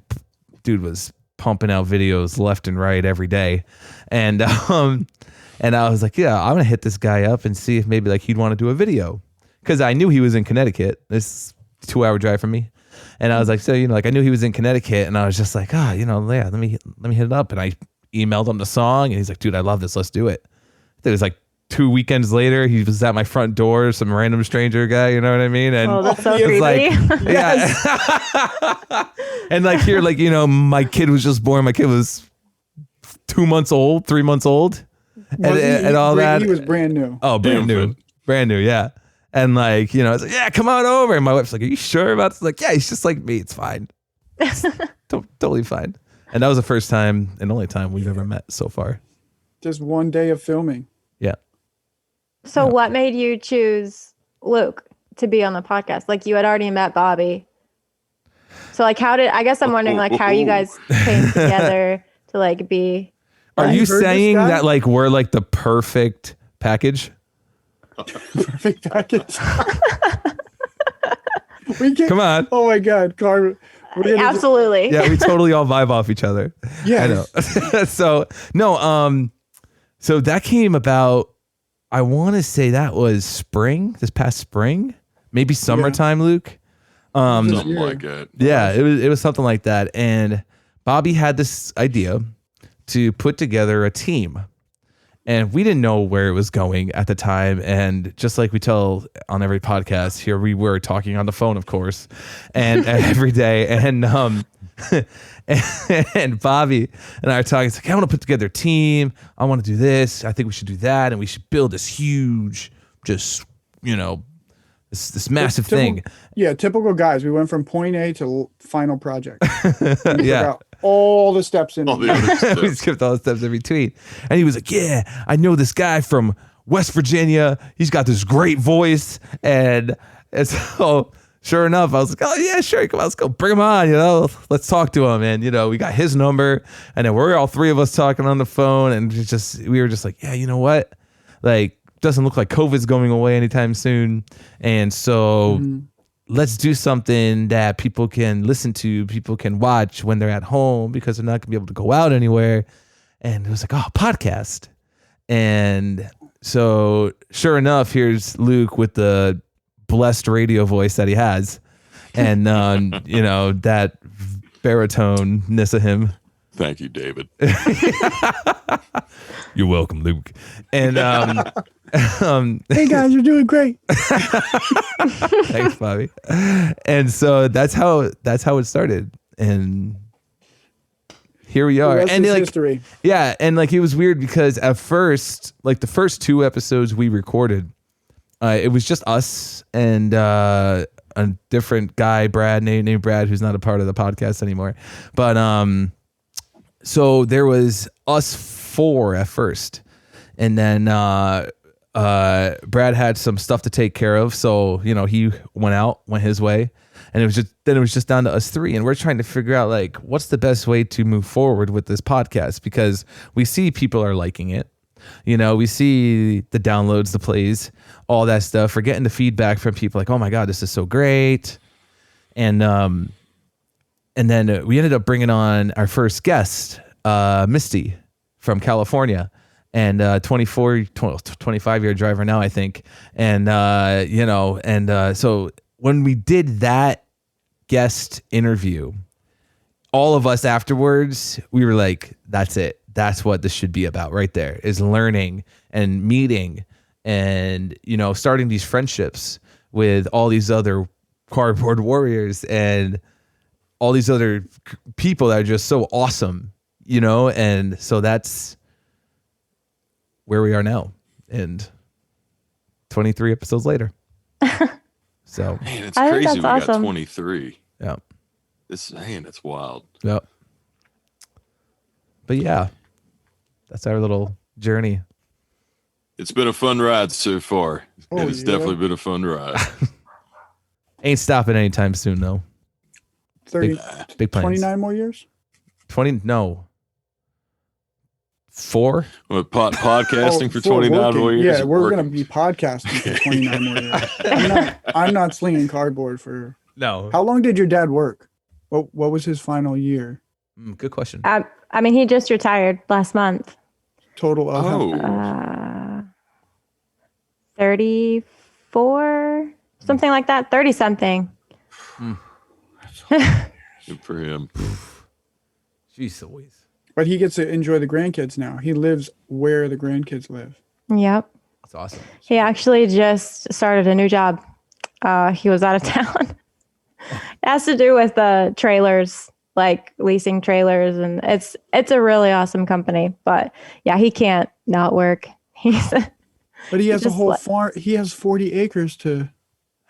dude was pumping out videos left and right every day, and I was like, yeah, I'm gonna hit this guy up and see if maybe like he'd want to do a video, because I knew he was in Connecticut. This 2-hour drive from me. And I was like, so, I knew he was in Connecticut, and I was just like, let me hit it up. And I emailed him the song, and he's like, dude, I love this. Let's do it. It was like 2 weekends later, he was at my front door, some random stranger guy, you know what I mean? And that's so it's creepy. like, yeah. And like here, like, my kid was just born. My kid was 2 months old, 3 months old, and all that. He was brand new. Oh, brand new, yeah. And like, I was like, yeah, come on over. And my wife's like, are you sure about this? Like, yeah, he's just like me. It's fine. Totally fine. And that was the first time and only time we've ever met so far. Just one day of filming. Yeah. So what made you choose Luke to be on the podcast? Like, you had already met Bobby. So like, I guess I'm wondering like how you guys came together to like be. Are you heard this saying guy? that like we're like the perfect package? Perfect package. Come on. Oh my God, Carmen. Absolutely. Yeah, we totally all vibe off each other. Yeah. I know. So so that came about, I want to say that was this past spring, maybe summertime, Luke. Something like that. Yeah, it was something like that. And Bobby had this idea to put together a team. And we didn't know where it was going at the time. And just like we tell on every podcast, here we were talking on the phone, of course, and every day. And and Bobby and I are talking. It's like, I want to put together a team. I want to do this. I think we should do that. And we should build this huge, just, this massive thing. Yeah, typical guys. We went from point A to final project. Yeah. All the steps in. All the other stuff. We skipped all the steps in between. And he was like, yeah, I know this guy from West Virginia. He's got this great voice. And so sure enough, I was like, oh yeah, sure. Come on, let's go bring him on, let's talk to him. And, we got his number, and then we're all three of us talking on the phone. And we were just like, yeah, you know what? Like, doesn't look like COVID's going away anytime soon. And so let's do something that people can listen to, people can watch when they're at home because they're not gonna be able to go out anywhere. And it was like, oh, podcast. And so sure enough, here's Luke with the blessed radio voice that he has. And, that baritone-ness of him. Thank you, David. You're welcome, Luke. And Hey guys, you're doing great. thanks, Bobby. And so that's how it started. And here we are. The rest And is like history. yeah, and like it was weird because at first, like the first 2 episodes we recorded, it was just us and a different guy, Brad, named Brad, who's not a part of the podcast anymore. But so there was us 4 at first, and then Brad had some stuff to take care of, so he went his way, and it was just down to us 3, and we're trying to figure out like what's the best way to move forward with this podcast, because we see people are liking it. We see the downloads, the plays, all that stuff. We're getting the feedback from people like, oh my God, this is so great. And then we ended up bringing on our first guest, Misty from California, and 25-year driver now, I think. And, so when we did that guest interview, all of us afterwards, we were like, that's it. That's what this should be about right there, is learning and meeting and, starting these friendships with all these other cardboard warriors and all these other people that are just so awesome, and so that's where we are now. And 23 episodes later. So, Man, it's I think crazy we that's got awesome. 23. yeah. That's wild. Yep. But yeah, that's our little journey. It's been a fun ride so far. Oh, It's yeah. definitely been a fun ride. Ain't stopping anytime soon, though. 30, Big plans. 29 more years? 20, no. 4? What, podcasting for for 29 working. more years? Yeah, or we're working? going to be podcasting for 29 more years. I'm not slinging cardboard for... No. How long did your dad work? What was his final year? Good question. I mean, he just retired last month. Total of Oh, 34, something like that. 30 something. good for him. Jeez Louise. But he gets to enjoy the grandkids now. He lives where the grandkids live. Yep. That's awesome. He actually just started a new job. He was out of town. It has to do with trailers, like leasing trailers, and it's a really awesome company. But yeah, he can't not work. But he has a just whole let- farm. He has 40 acres to...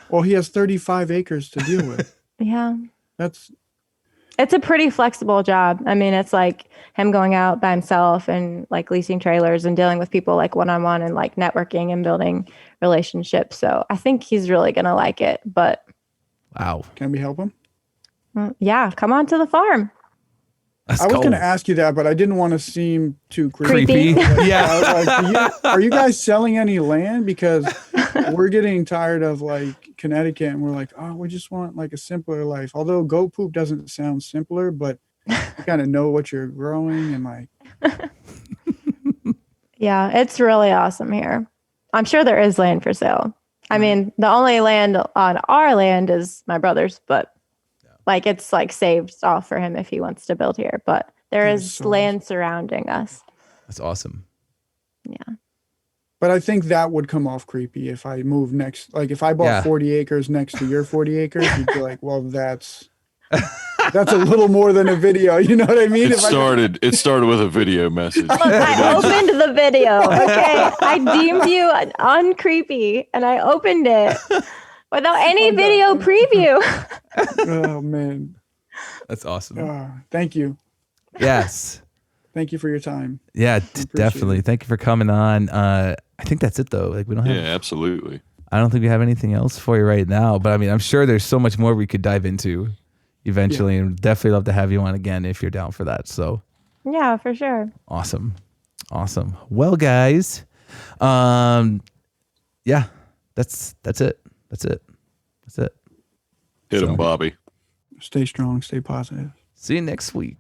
Well, he has 35 acres to deal with. Yeah. It's a pretty flexible job. I mean, it's like him going out by himself and like leasing trailers and dealing with people like one-on-one and like networking and building relationships. So I think he's really going to like it. But Wow. Can we help him? yeah, come on to the farm. That's I was cool. going to ask you that, but I didn't want to seem too Creepy. Yeah. I was like, are you guys selling any land? Because we're getting tired of like Connecticut, and we're like, oh, we just want like a simpler life. Although goat poop doesn't sound simpler, but you kind of know what you're growing and like. Yeah, it's really awesome here. I'm sure there is land for sale. I mean, the only land on our land is my brother's, but like it's like saved off for him if he wants to build here. But there That is is so land surrounding us. That's awesome. Yeah. But I think that would come off creepy if I moved next. Like if I bought Yeah. 40 acres next to your 40 acres, you'd be like, well, that's a little more than a video. You know what I mean? It started with a video message. Look, I opened the video. Okay. I deemed you uncreepy and I opened it without any video preview. Oh man. That's awesome. Thank you. Yes. Thank you for your time. Yeah, appreciate definitely. it. Thank you for coming on. I think that's it though. Like we don't have. Yeah, absolutely. I don't think we have anything else for you right now. But I mean, I'm sure there's so much more we could dive into eventually, and definitely love to have you on again if you're down for that. So Yeah, for sure. awesome. Well, guys, yeah, that's it. That's it. Hit him, Bobby. Stay strong, stay positive. See you next week.